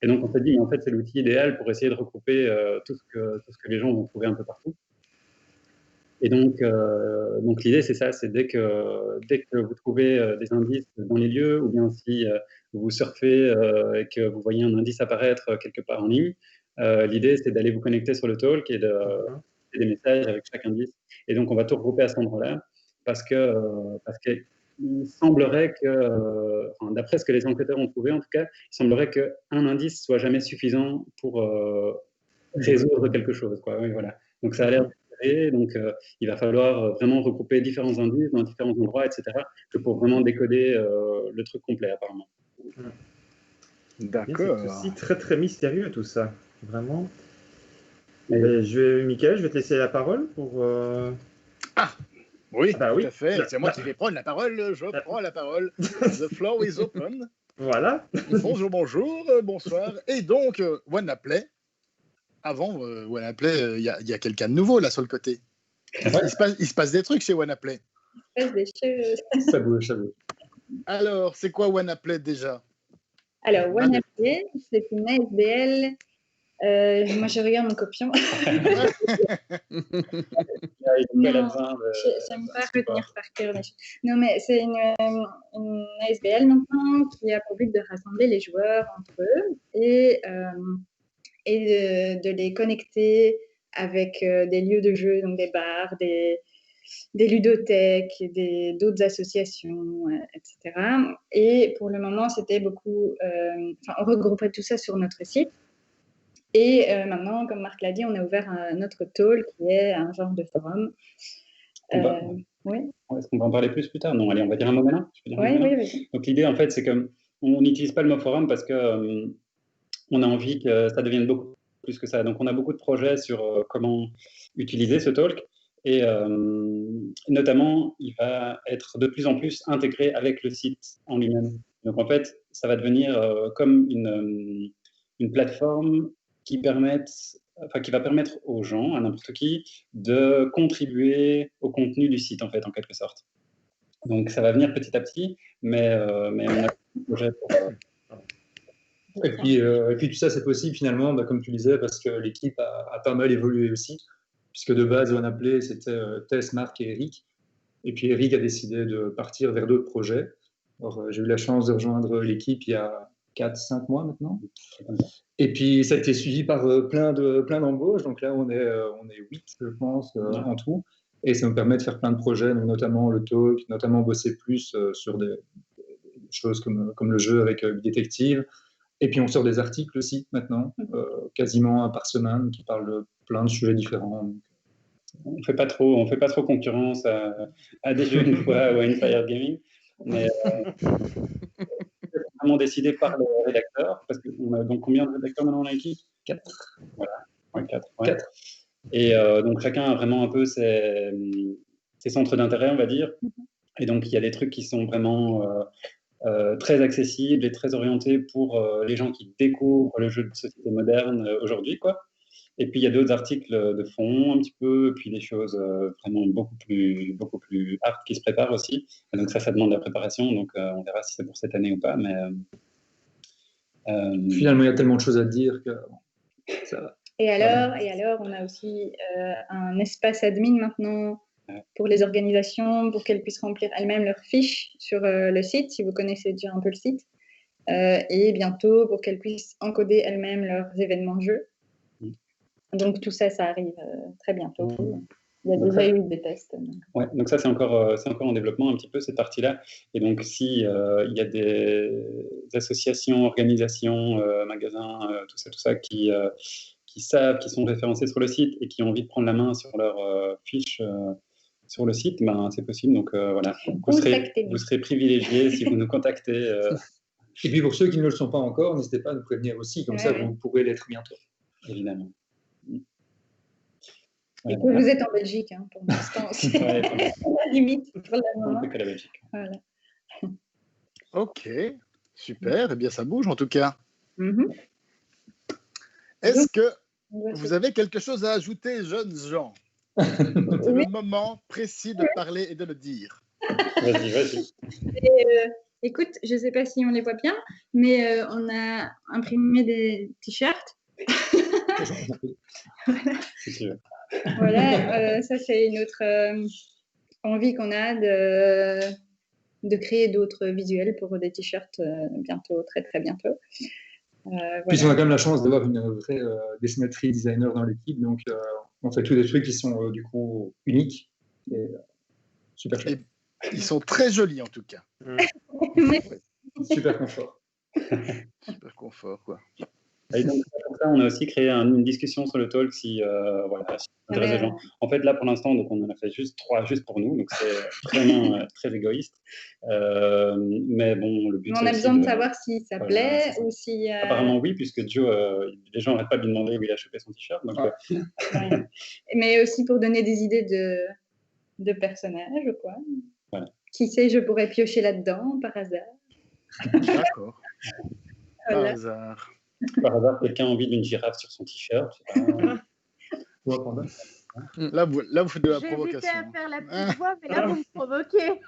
on s'est dit, mais en fait, c'est l'outil idéal pour essayer de regrouper tout ce que les gens vont trouver un peu partout. Et donc l'idée, c'est ça, c'est dès que vous trouvez des indices dans les lieux, ou bien si vous surfez et que vous voyez un indice apparaître quelque part en ligne, l'idée, c'est d'aller vous connecter sur le talk et de des messages avec chaque indice. Et donc, on va tout regrouper à cet endroit-là, parce qu'il semblerait que, d'après ce que les enquêteurs ont trouvé en tout cas, il semblerait qu'un indice soit jamais suffisant pour résoudre quelque chose, quoi. Oui, voilà. Donc, ça a l'air donc il va falloir vraiment regrouper différents indices dans différents endroits, etc., pour vraiment décoder le truc complet, apparemment. D'accord. C'est aussi très très mystérieux tout ça, vraiment. Michael, je vais te laisser la parole pour... Ah oui, bah, tout oui, à fait. C'est moi qui vais prendre la parole. Je prends la parole. The floor is open. Voilà. Bonjour, bonsoir. Et donc, OneApply. Avant, OneApply, il y a quelqu'un de nouveau là sur le côté. Il se passe des trucs chez OneApply. Il se passe des choses. Ça bouge. Alors, c'est quoi OneApply déjà? Alors, OneApply, c'est une ASBL. Moi, je regarde mon copion. J'aime pas retenir par cœur les choses. Non, mais c'est une ASBL maintenant qui a pour but de rassembler les joueurs entre eux et de les connecter avec des lieux de jeu, donc des bars, des ludothèques, d'autres associations, etc. Et pour le moment, c'était beaucoup... on regroupait tout ça sur notre site. Et maintenant, comme Marc l'a dit, on a ouvert un autre talk qui est un genre de forum. Oui. Est-ce qu'on va en parler plus tard? Non, allez, on va dire un mot maintenant. Oui. Donc l'idée, en fait, c'est qu'on n'utilise pas le mot forum parce que on a envie que ça devienne beaucoup plus que ça. Donc, on a beaucoup de projets sur comment utiliser ce talk. Et notamment, il va être de plus en plus intégré avec le site en lui-même. Donc, en fait, ça va devenir comme une plateforme qui va permettre aux gens, à n'importe qui, de contribuer au contenu du site, en fait, en quelque sorte. Donc, ça va venir petit à petit, mais on a un projet pour... Et puis tout ça, c'est possible finalement, comme tu disais, parce que l'équipe a pas mal évolué aussi, puisque de base, on appelait, c'était Tess, Marc et Eric. Et puis Eric a décidé de partir vers d'autres projets. Alors, j'ai eu la chance de rejoindre l'équipe il y a 4-5 mois maintenant. Et puis, ça a été suivi par plein d'embauches. Donc là, on est 8, je pense, en tout. Et ça nous permet de faire plein de projets, donc notamment le talk, notamment bosser plus sur des choses comme le jeu avec Détective. Et puis, on sort des articles aussi maintenant, quasiment un par semaine, qui parlent de plein de sujets différents. On fait pas trop concurrence à des jeux une fois ou à une Fire Gaming. Mais c'est vraiment décidé par le rédacteur, parce qu'on a donc combien de rédacteurs maintenant dans l'équipe? 4. Voilà, 4. Ouais. 4. Et donc chacun a vraiment un peu ses centres d'intérêt, on va dire. Et donc il y a des trucs qui sont vraiment très accessibles et très orientés pour les gens qui découvrent le jeu de société moderne aujourd'hui, quoi. Et puis il y a d'autres articles de fond un petit peu, puis des choses vraiment beaucoup plus hard qui se préparent aussi. Et donc ça demande de la préparation, donc on verra si c'est pour cette année ou pas. Mais finalement, il y a tellement de choses à dire que ça va. Et alors, on a aussi un espace admin maintenant pour les organisations, pour qu'elles puissent remplir elles-mêmes leurs fiches sur le site, si vous connaissez déjà un peu le site. Et bientôt, pour qu'elles puissent encoder elles-mêmes leurs événements jeux. Donc tout ça arrive très bientôt. Il y a déjà eu des tests. Ouais, donc ça c'est encore en développement un petit peu cette partie-là. Et donc si il y a des associations, organisations, magasins, tout ça qui savent, qui sont référencés sur le site et qui ont envie de prendre la main sur leurs fiches sur le site, ben c'est possible. Donc voilà, vous serez privilégiés si vous nous contactez. Et puis pour ceux qui ne le sont pas encore, n'hésitez pas à nous prévenir aussi. Comme ça, vous pourrez l'être bientôt. Évidemment. Et que vous êtes en Belgique, hein, pour l'instant. C'est la limite pour le moment. On peut que la Belgique. Voilà. Ok, super. Eh bien, ça bouge en tout cas. Est-ce que vous avez quelque chose à ajouter, jeunes gens? C'est le moment précis de parler et de le dire. Vas-y. Écoute, je ne sais pas si on les voit bien, mais on a imprimé des t-shirts. Voilà, ça c'est une autre envie qu'on a de créer d'autres visuels pour des t-shirts bientôt, très très bientôt. Voilà. Puis on a quand même la chance d'avoir une vraie dessinatrice designer dans l'équipe, donc on fait tous des trucs qui sont du coup uniques et super chouette. Ils sont très jolis en tout cas. Super confort. Super confort, quoi. Et donc, pour ça, on a aussi créé une discussion sur le talk si ça intéresse les gens. En fait, là, pour l'instant, donc, on en a fait juste 3 juste pour nous, donc c'est vraiment très égoïste. Mais bon, le but. On a besoin de savoir si ça plaît ou si. Apparemment, oui, puisque Joe, les gens n'arrêtent pas de lui demander où il a chopé son t-shirt. Donc, Mais aussi pour donner des idées de personnages, quoi. Voilà. Qui sait, je pourrais piocher là-dedans par hasard. D'accord. Voilà. Par hasard. Par hasard, quelqu'un a envie d'une girafe sur son t-shirt. Là, vous faites de la provocation. J'hésitais à faire la petite voix, mais là, vous me provoquez.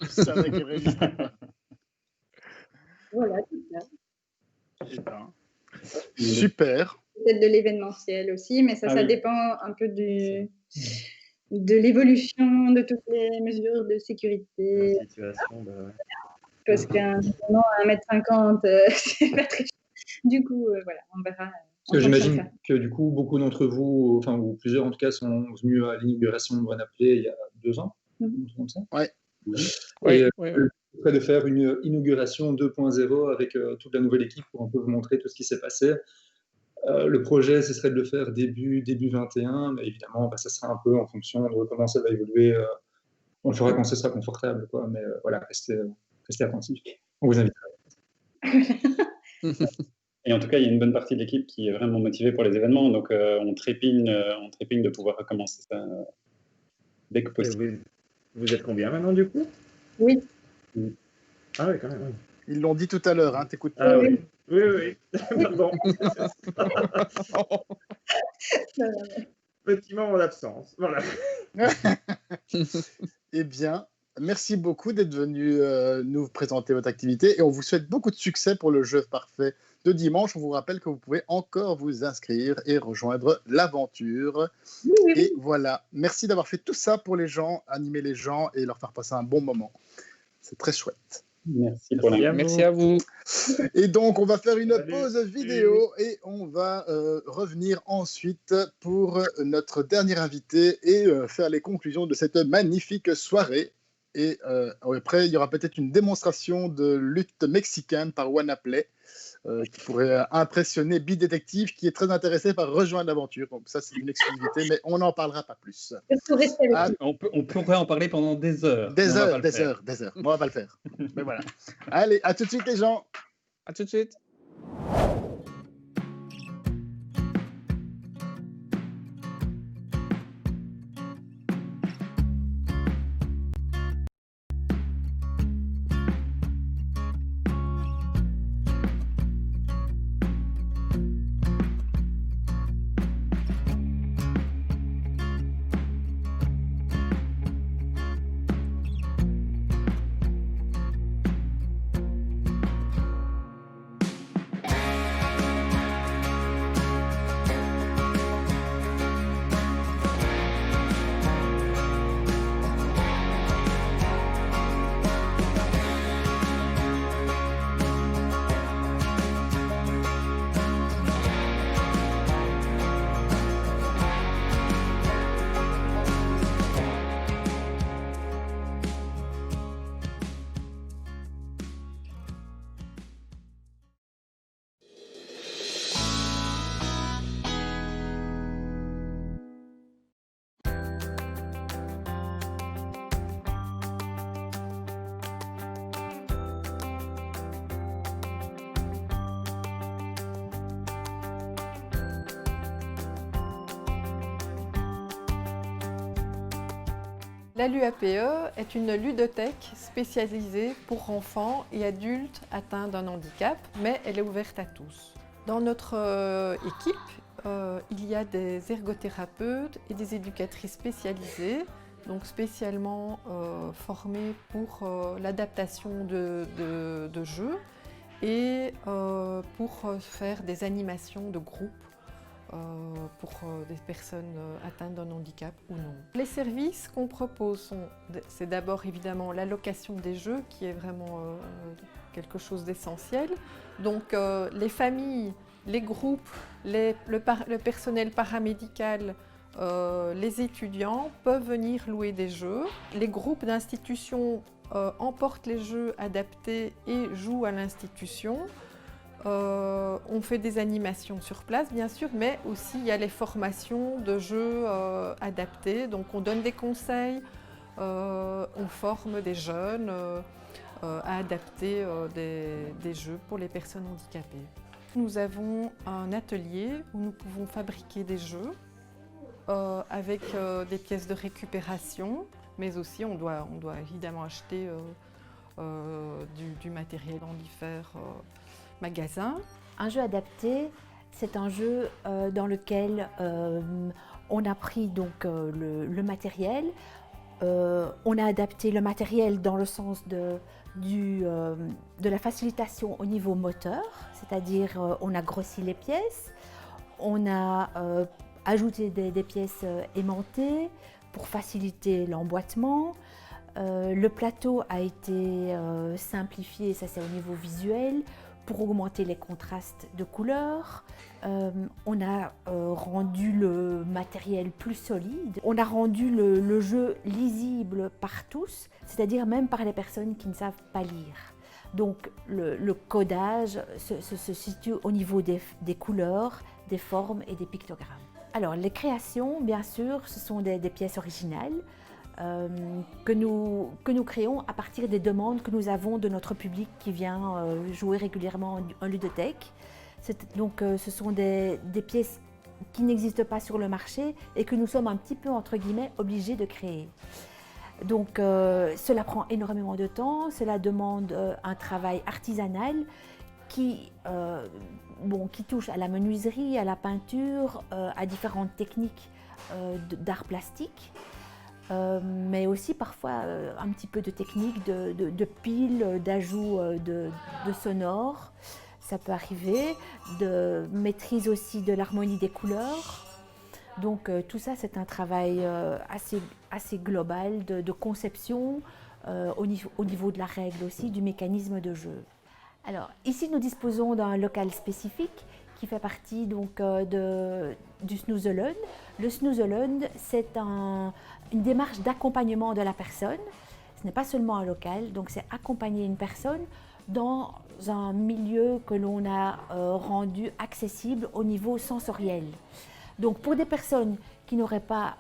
C'est vrai qu'il résiste pas. Voilà, tout ça. Super. Peut-être de l'événementiel aussi, mais ça dépend un peu de l'évolution de toutes les mesures de sécurité. Parce qu'un moment à 1m50, c'est pas très. Du coup, voilà, on verra. J'imagine que du coup, beaucoup d'entre vous, enfin, ou plusieurs en tout cas, sont venus à l'inauguration de Renaplay il y a 2 ans. Comme ça. Ouais. Et prêt de faire une inauguration 2.0 avec toute la nouvelle équipe pour un peu vous montrer tout ce qui s'est passé. Le projet, ce serait de le faire début 21, mais évidemment, ça sera un peu en fonction de comment ça va évoluer. On le fera quand ce sera confortable, quoi. Mais voilà, restez attentifs. On vous invite. Et en tout cas, il y a une bonne partie de l'équipe qui est vraiment motivée pour les événements. Donc, on trépigne de pouvoir recommencer ça dès que possible. Vous êtes combien maintenant, du coup? Oui. Ah oui, quand même. Oui. Ils l'ont dit tout à l'heure, hein, t'écoutes pas. Ah oui. Oui. Bon. Petit moment d'absence. Voilà. Eh bien, merci beaucoup d'être venu nous présenter votre activité et on vous souhaite beaucoup de succès pour le jeu parfait de dimanche. On vous rappelle que vous pouvez encore vous inscrire et rejoindre l'aventure. Et voilà, merci d'avoir fait tout ça pour les gens, animer les gens et leur faire passer un bon moment. C'est très chouette. Merci à vous. Et donc, on va faire une pause vidéo et on va revenir ensuite pour notre dernier invité et faire les conclusions de cette magnifique soirée. Et après, il y aura peut-être une démonstration de lutte mexicaine par Wanaplay qui pourrait impressionner Bidétective qui est très intéressé par rejoindre l'aventure. Donc ça, c'est une exclusivité, mais on n'en parlera pas plus. On pourrait en parler pendant des heures. Des heures. Moi, on va pas le faire. Mais voilà. Allez, à tout de suite les gens. À tout de suite. La LUAPE est une ludothèque spécialisée pour enfants et adultes atteints d'un handicap, mais elle est ouverte à tous. Dans notre équipe, il y a des ergothérapeutes et des éducatrices spécialisées, donc spécialement formées pour l'adaptation de jeux et pour faire des animations de groupe pour des personnes atteintes d'un handicap ou non. Les services qu'on propose, c'est d'abord évidemment la location des jeux qui est vraiment quelque chose d'essentiel. Donc les familles, les groupes, le personnel paramédical, les étudiants peuvent venir louer des jeux. Les groupes d'institutions emportent les jeux adaptés et jouent à l'institution. On fait des animations sur place, bien sûr, mais aussi il y a les formations de jeux adaptés. Donc on donne des conseils, on forme des jeunes à adapter des jeux pour les personnes handicapées. Nous avons un atelier où nous pouvons fabriquer des jeux avec des pièces de récupération, mais aussi on doit évidemment acheter du matériel dans différents magasins. Un jeu adapté, c'est un jeu dans lequel on a pris donc le matériel, on a adapté le matériel dans le sens de la facilitation au niveau moteur, c'est-à-dire on a grossi les pièces, on a ajouté des pièces aimantées pour faciliter l'emboîtement. Le plateau a été simplifié, ça c'est au niveau visuel, pour augmenter les contrastes de couleurs. On a rendu le matériel plus solide. On a rendu le jeu lisible par tous, c'est-à-dire même par les personnes qui ne savent pas lire. Donc le codage se situe au niveau des couleurs, des formes et des pictogrammes. Alors les créations, bien sûr, ce sont des pièces originales que nous créons à partir des demandes que nous avons de notre public qui vient jouer régulièrement en ludothèque. Donc ce sont des pièces qui n'existent pas sur le marché et que nous sommes un petit peu, entre guillemets, obligés de créer. Donc cela prend énormément de temps, cela demande un travail artisanal qui touche à la menuiserie, à la peinture, à différentes techniques d'art plastique, mais aussi parfois un petit peu de technique de pile, d'ajout de sonore. Ça peut arriver, de maîtrise aussi de l'harmonie des couleurs. Donc tout ça, c'est un travail assez global de conception au niveau de la règle aussi, du mécanisme de jeu. Alors ici, nous disposons d'un local spécifique qui fait partie donc, du Snoezelun. Le Snoezelun, c'est une démarche d'accompagnement de la personne. Ce n'est pas seulement un local, donc c'est accompagner une personne dans un milieu que l'on a rendu accessible au niveau sensoriel. Donc pour des personnes qui n'auraient pas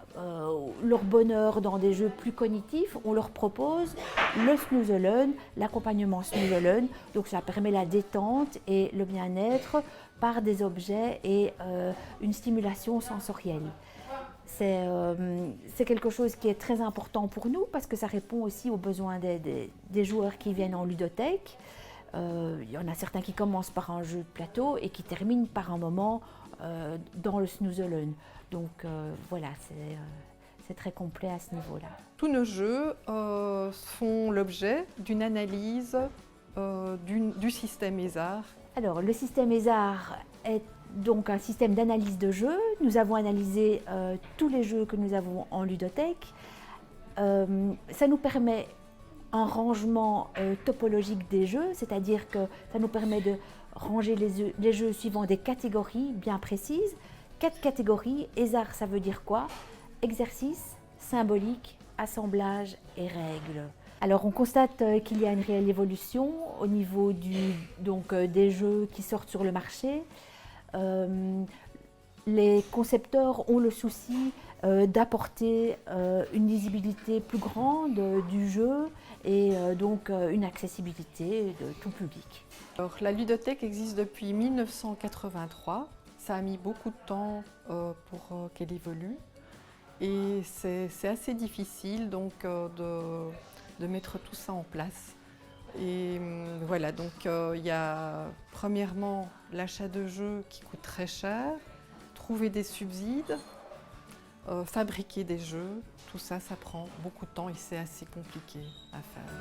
leur bonheur dans des jeux plus cognitifs, on leur propose le Snoezelun, l'accompagnement Snoezelun. Donc ça permet la détente et le bien-être par des objets et une stimulation sensorielle. C'est quelque chose qui est très important pour nous parce que ça répond aussi aux besoins des joueurs qui viennent en ludothèque. Il y en a certains qui commencent par un jeu de plateau et qui terminent par un moment dans le Snoezelun. Donc voilà, c'est très complet à ce niveau-là. Tous nos jeux font l'objet d'une analyse du système ESAR. Alors le système ESAR est donc un système d'analyse de jeux. Nous avons analysé tous les jeux que nous avons en ludothèque. Ça nous permet un rangement topologique des jeux, c'est-à-dire que ça nous permet de ranger les jeux suivant des catégories bien précises. 4 catégories. ESAR, ça veut dire quoi? Exercice, symbolique, assemblage et règles. Alors on constate qu'il y a une réelle évolution au niveau des jeux qui sortent sur le marché. Les concepteurs ont le souci d'apporter une lisibilité plus grande du jeu et donc une accessibilité de tout public. Alors, la ludothèque existe depuis 1983. Ça a mis beaucoup de temps pour qu'elle évolue et c'est assez difficile donc de mettre tout ça en place. Et voilà, donc il y a premièrement l'achat de jeux qui coûte très cher, trouver des subsides, fabriquer des jeux, tout ça, ça prend beaucoup de temps et c'est assez compliqué à faire.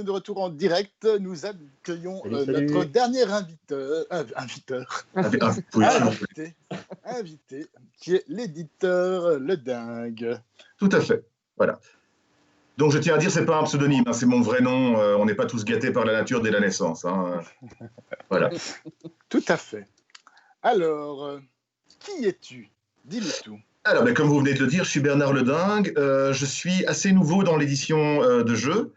De retour en direct, nous accueillons notre dernier invité, qui est l'éditeur Le Dingue. Tout à fait. Voilà. Donc je tiens à dire, c'est pas un pseudonyme, hein, c'est mon vrai nom. On n'est pas tous gâtés par la nature dès la naissance. Hein. Voilà. Tout à fait. Alors, qui es-tu? Dis-le tout. Alors, comme vous venez de le dire, je suis Bernard Ledingue. Je suis assez nouveau dans l'édition de jeux.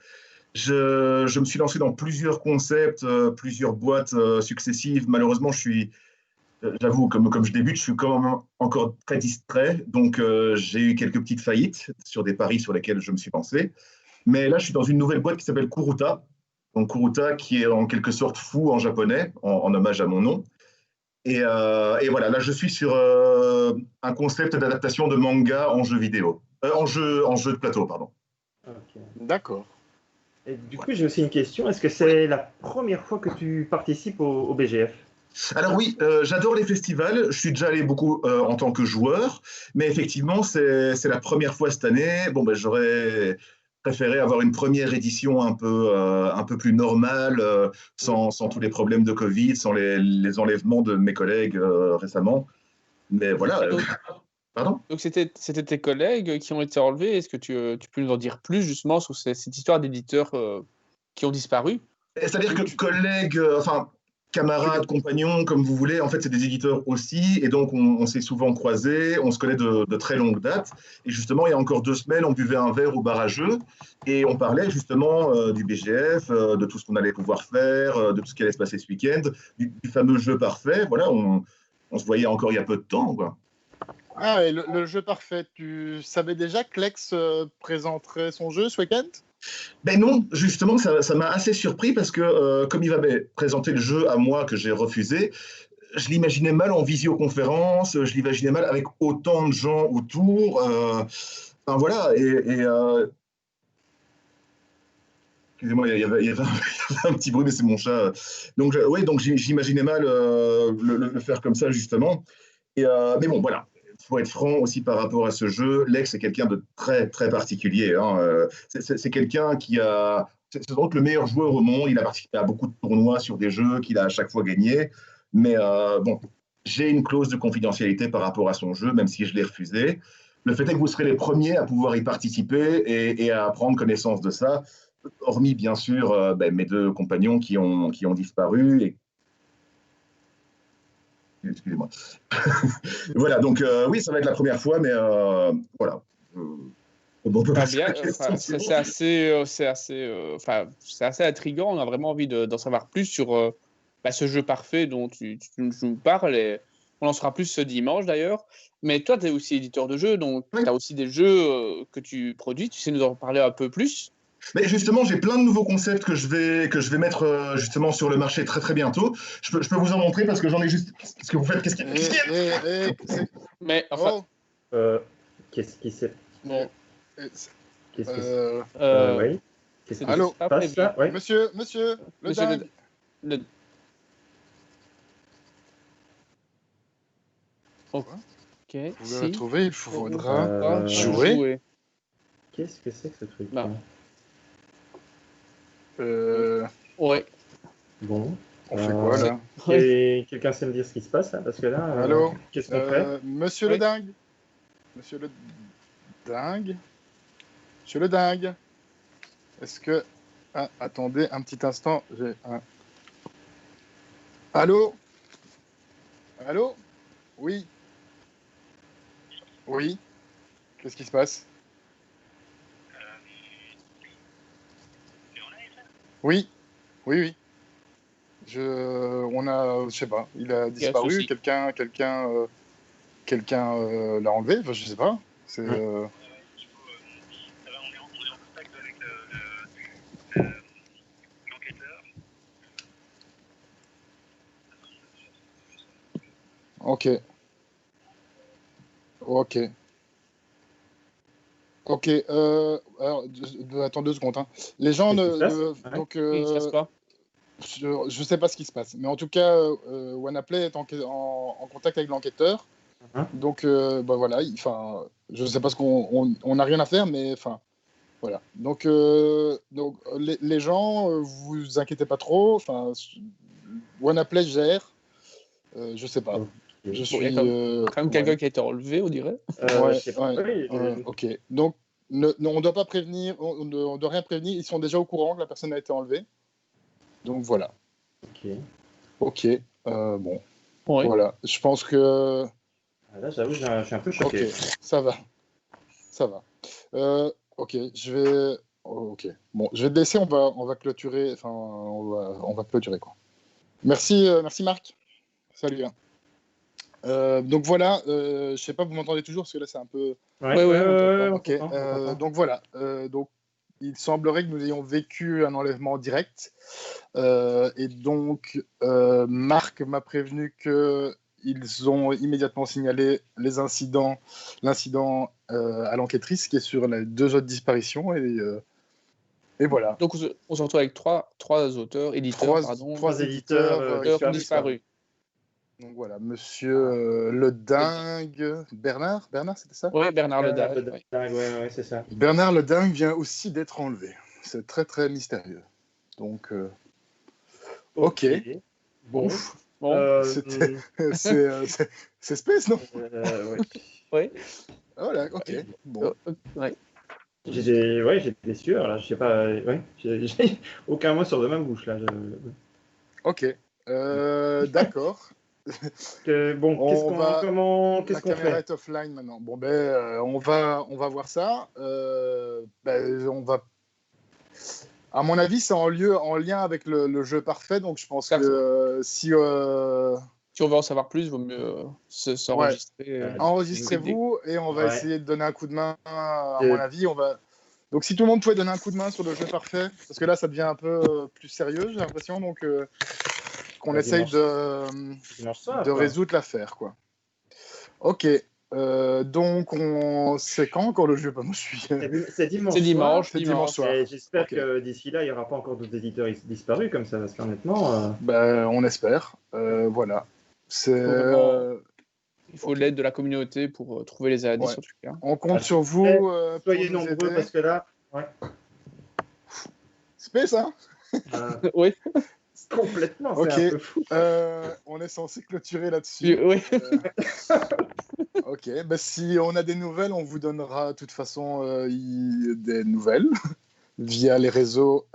Je me suis lancé dans plusieurs concepts, plusieurs boîtes successives. Malheureusement, j'avoue, comme je débute, je suis quand même encore très distrait. Donc, j'ai eu quelques petites faillites sur des paris sur lesquels je me suis lancé. Mais là, je suis dans une nouvelle boîte qui s'appelle Kuruta. Donc, Kuruta, qui est en quelque sorte fou en japonais, en hommage à mon nom. Et voilà, là, je suis sur un concept d'adaptation de manga en jeu vidéo. En jeu de plateau, pardon. Ok. D'accord. Et du coup, j'ai aussi une question. Est-ce que c'est la première fois que tu participes au BGF? Alors oui, j'adore les festivals. Je suis déjà allé beaucoup en tant que joueur, mais effectivement, c'est la première fois cette année. Bon, j'aurais préféré avoir une première édition un peu plus normale, sans tous les problèmes de Covid, sans les enlèvements de mes collègues récemment. Mais voilà. Pardon? Donc c'était tes collègues qui ont été enlevés. Est-ce que tu peux nous en dire plus justement sur cette histoire d'éditeurs qui ont disparu? C'est-à-dire que collègues, camarades, compagnons, comme vous voulez, en fait, c'est des éditeurs aussi, et donc on s'est souvent croisés, on se connaît de très longue date, et justement, il y a encore 2 semaines, on buvait un verre au bar à jeux, et on parlait justement du BGF, de tout ce qu'on allait pouvoir faire, de tout ce qui allait se passer ce week-end, du fameux jeu parfait, voilà, on se voyait encore il y a peu de temps, quoi. Ah, et le jeu parfait, tu savais déjà que Lex présenterait son jeu ce week-end? Ben non, justement, ça m'a assez surpris parce que comme il va présenter le jeu à moi que j'ai refusé, je l'imaginais mal en visioconférence, je l'imaginais mal avec autant de gens autour. Enfin voilà, excusez-moi, il y avait un petit bruit, mais c'est mon chat. Donc j'imaginais mal le faire comme ça, justement. Mais bon, voilà. Il faut être franc aussi par rapport à ce jeu. Lex est quelqu'un de très, très particulier. Hein. C'est quelqu'un qui a... C'est sans doute le meilleur joueur au monde. Il a participé à beaucoup de tournois sur des jeux qu'il a à chaque fois gagné. Mais bon, j'ai une clause de confidentialité par rapport à son jeu, même si je l'ai refusé. Le fait est que vous serez les premiers à pouvoir y participer et à prendre connaissance de ça, hormis bien sûr mes 2 compagnons qui ont disparu et excusez-moi. Voilà, donc oui, ça va être la première fois, mais voilà. On peut passer à la question. C'est assez intriguant. On a vraiment envie d'en savoir plus sur ce jeu parfait dont tu nous parles. Et on en saura plus ce dimanche d'ailleurs. Mais toi, tu es aussi éditeur de jeux, donc tu as aussi des jeux que tu produis. Tu sais nous en parler un peu plus? Mais justement, j'ai plein de nouveaux concepts que je vais mettre justement sur le marché très très bientôt. Je peux vous en montrer parce que j'en ai juste. Qu'est-ce que vous faites? Qu'est-ce qui Mais enfin. Qu'est-ce qui s'est. Bon. Qu'est-ce qui s'est. Oui. Qu'est-ce Allô, qui se passe là? Oui. Monsieur le dingue. Ok. Vous l'avez trouvé, il faudra jouer. Qu'est-ce que c'est que ce truc? Ouais. Bon. On fait quoi là? Quelqu'un sait me dire ce qui se passe là? Parce que là, allô, qu'est-ce qu'on fait? Monsieur le dingue. Monsieur le dingue. Monsieur le dingue. Est-ce que... Ah, attendez un petit instant. J'ai un... Allô? Allô? Oui. Oui. Qu'est-ce qui se passe? Oui. Oui. Je sais pas, il a disparu, quelqu'un l'a enlevé, enfin, je sais pas. C'est. Ok. Alors, attends 2 secondes. Hein. Les gens donc. Je sais pas ce qui se passe, mais en tout cas, WannaPlay est en contact avec l'enquêteur. Donc, voilà. Je sais pas ce qu'on n'a rien à faire, mais enfin, voilà. Donc les gens, vous inquiétez pas trop. Enfin, WannaPlay gère. Je sais pas. Je suis quand même quelqu'un qui a été enlevé, on dirait. Ok. Donc on ne doit pas prévenir, on ne doit rien prévenir. Ils sont déjà au courant que la personne a été enlevée. Donc voilà. Ok. Bon. Oui. Voilà. Je pense que. Là, j'avoue, je suis un peu choqué. Ok, ça va. Ok, je vais. Ok. Bon, je vais te laisser. On va clôturer. Enfin, on va clôturer quoi. Merci, Marc. Salut. Donc voilà. Je sais pas, vous m'entendez toujours parce que là c'est un peu. Ouais. Ok. Donc voilà. Donc il semblerait que nous ayons vécu un enlèvement direct. Et donc Marc m'a prévenu que ils ont immédiatement signalé l'incident à l'enquêtrice qui est sur les 2 autres disparitions et voilà. Donc on se retrouve avec trois éditeurs disparus. Donc voilà, monsieur Le Dingue, Bernard, c'était ça? Oui, Bernard Le Dingue. Ouais, c'est ça. Bernard Le Dingue vient aussi d'être enlevé. C'est très très mystérieux. Donc ok. Bon. C'est space, non? Oui. Voilà, ok. Bon. J'étais sûr, là, je sais pas. J'ai aucun mot sur de ma bouche, là. Ok. D'accord. Bon, qu'est-ce qu'on La caméra fait? est offline maintenant. Bon, on va voir ça. On va. À mon avis, c'est en lien avec le jeu parfait, donc je pense que si on veut en savoir plus, il vaut mieux s'enregistrer. Enregistrez-vous et on va essayer de donner un coup de main. À mon avis, Donc, si tout le monde pouvait donner un coup de main sur le jeu parfait, parce que là, ça devient un peu plus sérieux, j'ai l'impression, donc qu'on essaye de résoudre l'affaire, quoi. Ok. Donc, c'est quand encore le jeu? C'est dimanche. C'est dimanche soir. J'espère que d'ici là, il n'y aura pas encore d'autres éditeurs disparus comme ça, parce qu'honnêtement. On espère. Voilà. Il faut l'aide de la communauté pour trouver les indices, en tout cas. On compte sur vous. Soyez nombreux, parce que là. Space, hein? Oui. Complètement, ok. C'est un peu fou. On est censé clôturer là-dessus. Oui. Ok, si on a des nouvelles, on vous donnera de toute façon des nouvelles via les réseaux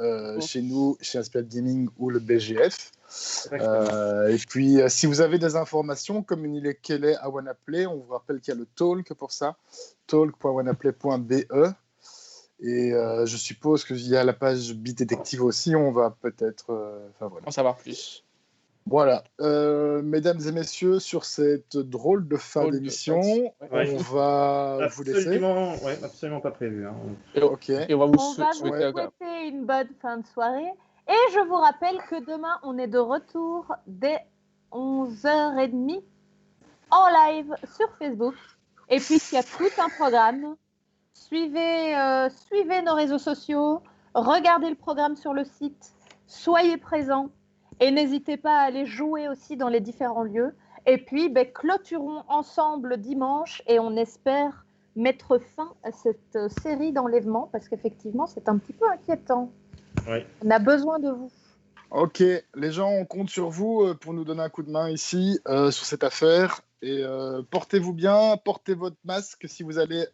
chez nous, chez Inspired Gaming ou le BGF. Et puis, si vous avez des informations, communiquez-les à Wanaplay. On vous rappelle qu'il y a le talk pour ça, talk.wanaplay.be. Et je suppose qu'il y a la page Beat Detective aussi. On va peut-être en savoir plus. Voilà. Mesdames et messieurs, sur cette drôle de fin d'émission, on va vous laisser. Absolument pas prévu. Hein. Ok. Et on va vous souhaiter une bonne fin de soirée. Et je vous rappelle que demain, on est de retour dès 11h30 en live sur Facebook. Et puis, il y a tout un programme. Suivez nos réseaux sociaux, regardez le programme sur le site, soyez présents et n'hésitez pas à aller jouer aussi dans les différents lieux. Et puis, clôturons ensemble dimanche et on espère mettre fin à cette série d'enlèvements parce qu'effectivement, c'est un petit peu inquiétant. Ouais. On a besoin de vous. Ok, les gens, on compte sur vous pour nous donner un coup de main ici sur cette affaire. Et portez-vous bien, portez votre masque si vous allez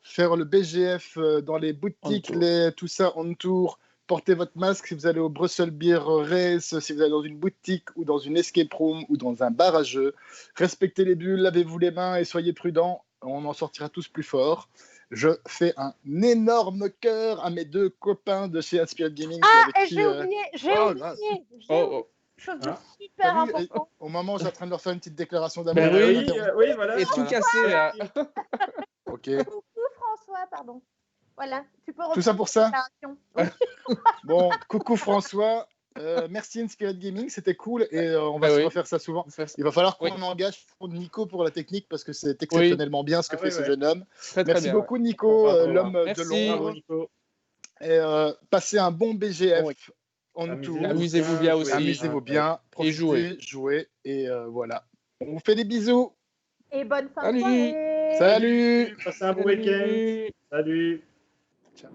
faire le BGF dans les boutiques, tout ça on tour. Portez votre masque si vous allez au Brussels Beer Race, si vous allez dans une boutique ou dans une escape room ou dans un bar à jeux. Respectez les bulles, lavez-vous les mains et soyez prudents. On en sortira tous plus forts. Je fais un énorme cœur à mes 2 copains de chez Inspired Gaming. J'ai oublié. Chose de super important. Au moment où j'ai en train de leur faire une petite déclaration d'amour. Oui, voilà. Et tout cassé. Ok. Coucou François, pardon. Voilà, tu peux tout ça pour ça. Bon, coucou François. Merci Inspired Gaming, c'était cool et on va se refaire ça souvent. Il va falloir qu'on engage Nico pour la technique parce que c'est exceptionnellement bien ce que fait ce jeune homme. Merci beaucoup Nico, l'homme de l'ombre. Et passez un bon BGF. Amusez-vous bien aussi. Amusez-vous bien. Profitez, jouez. Et voilà. On vous fait des bisous. Et bonne fin de soirée. Salut. Passez un bon week-end. Salut. Ciao.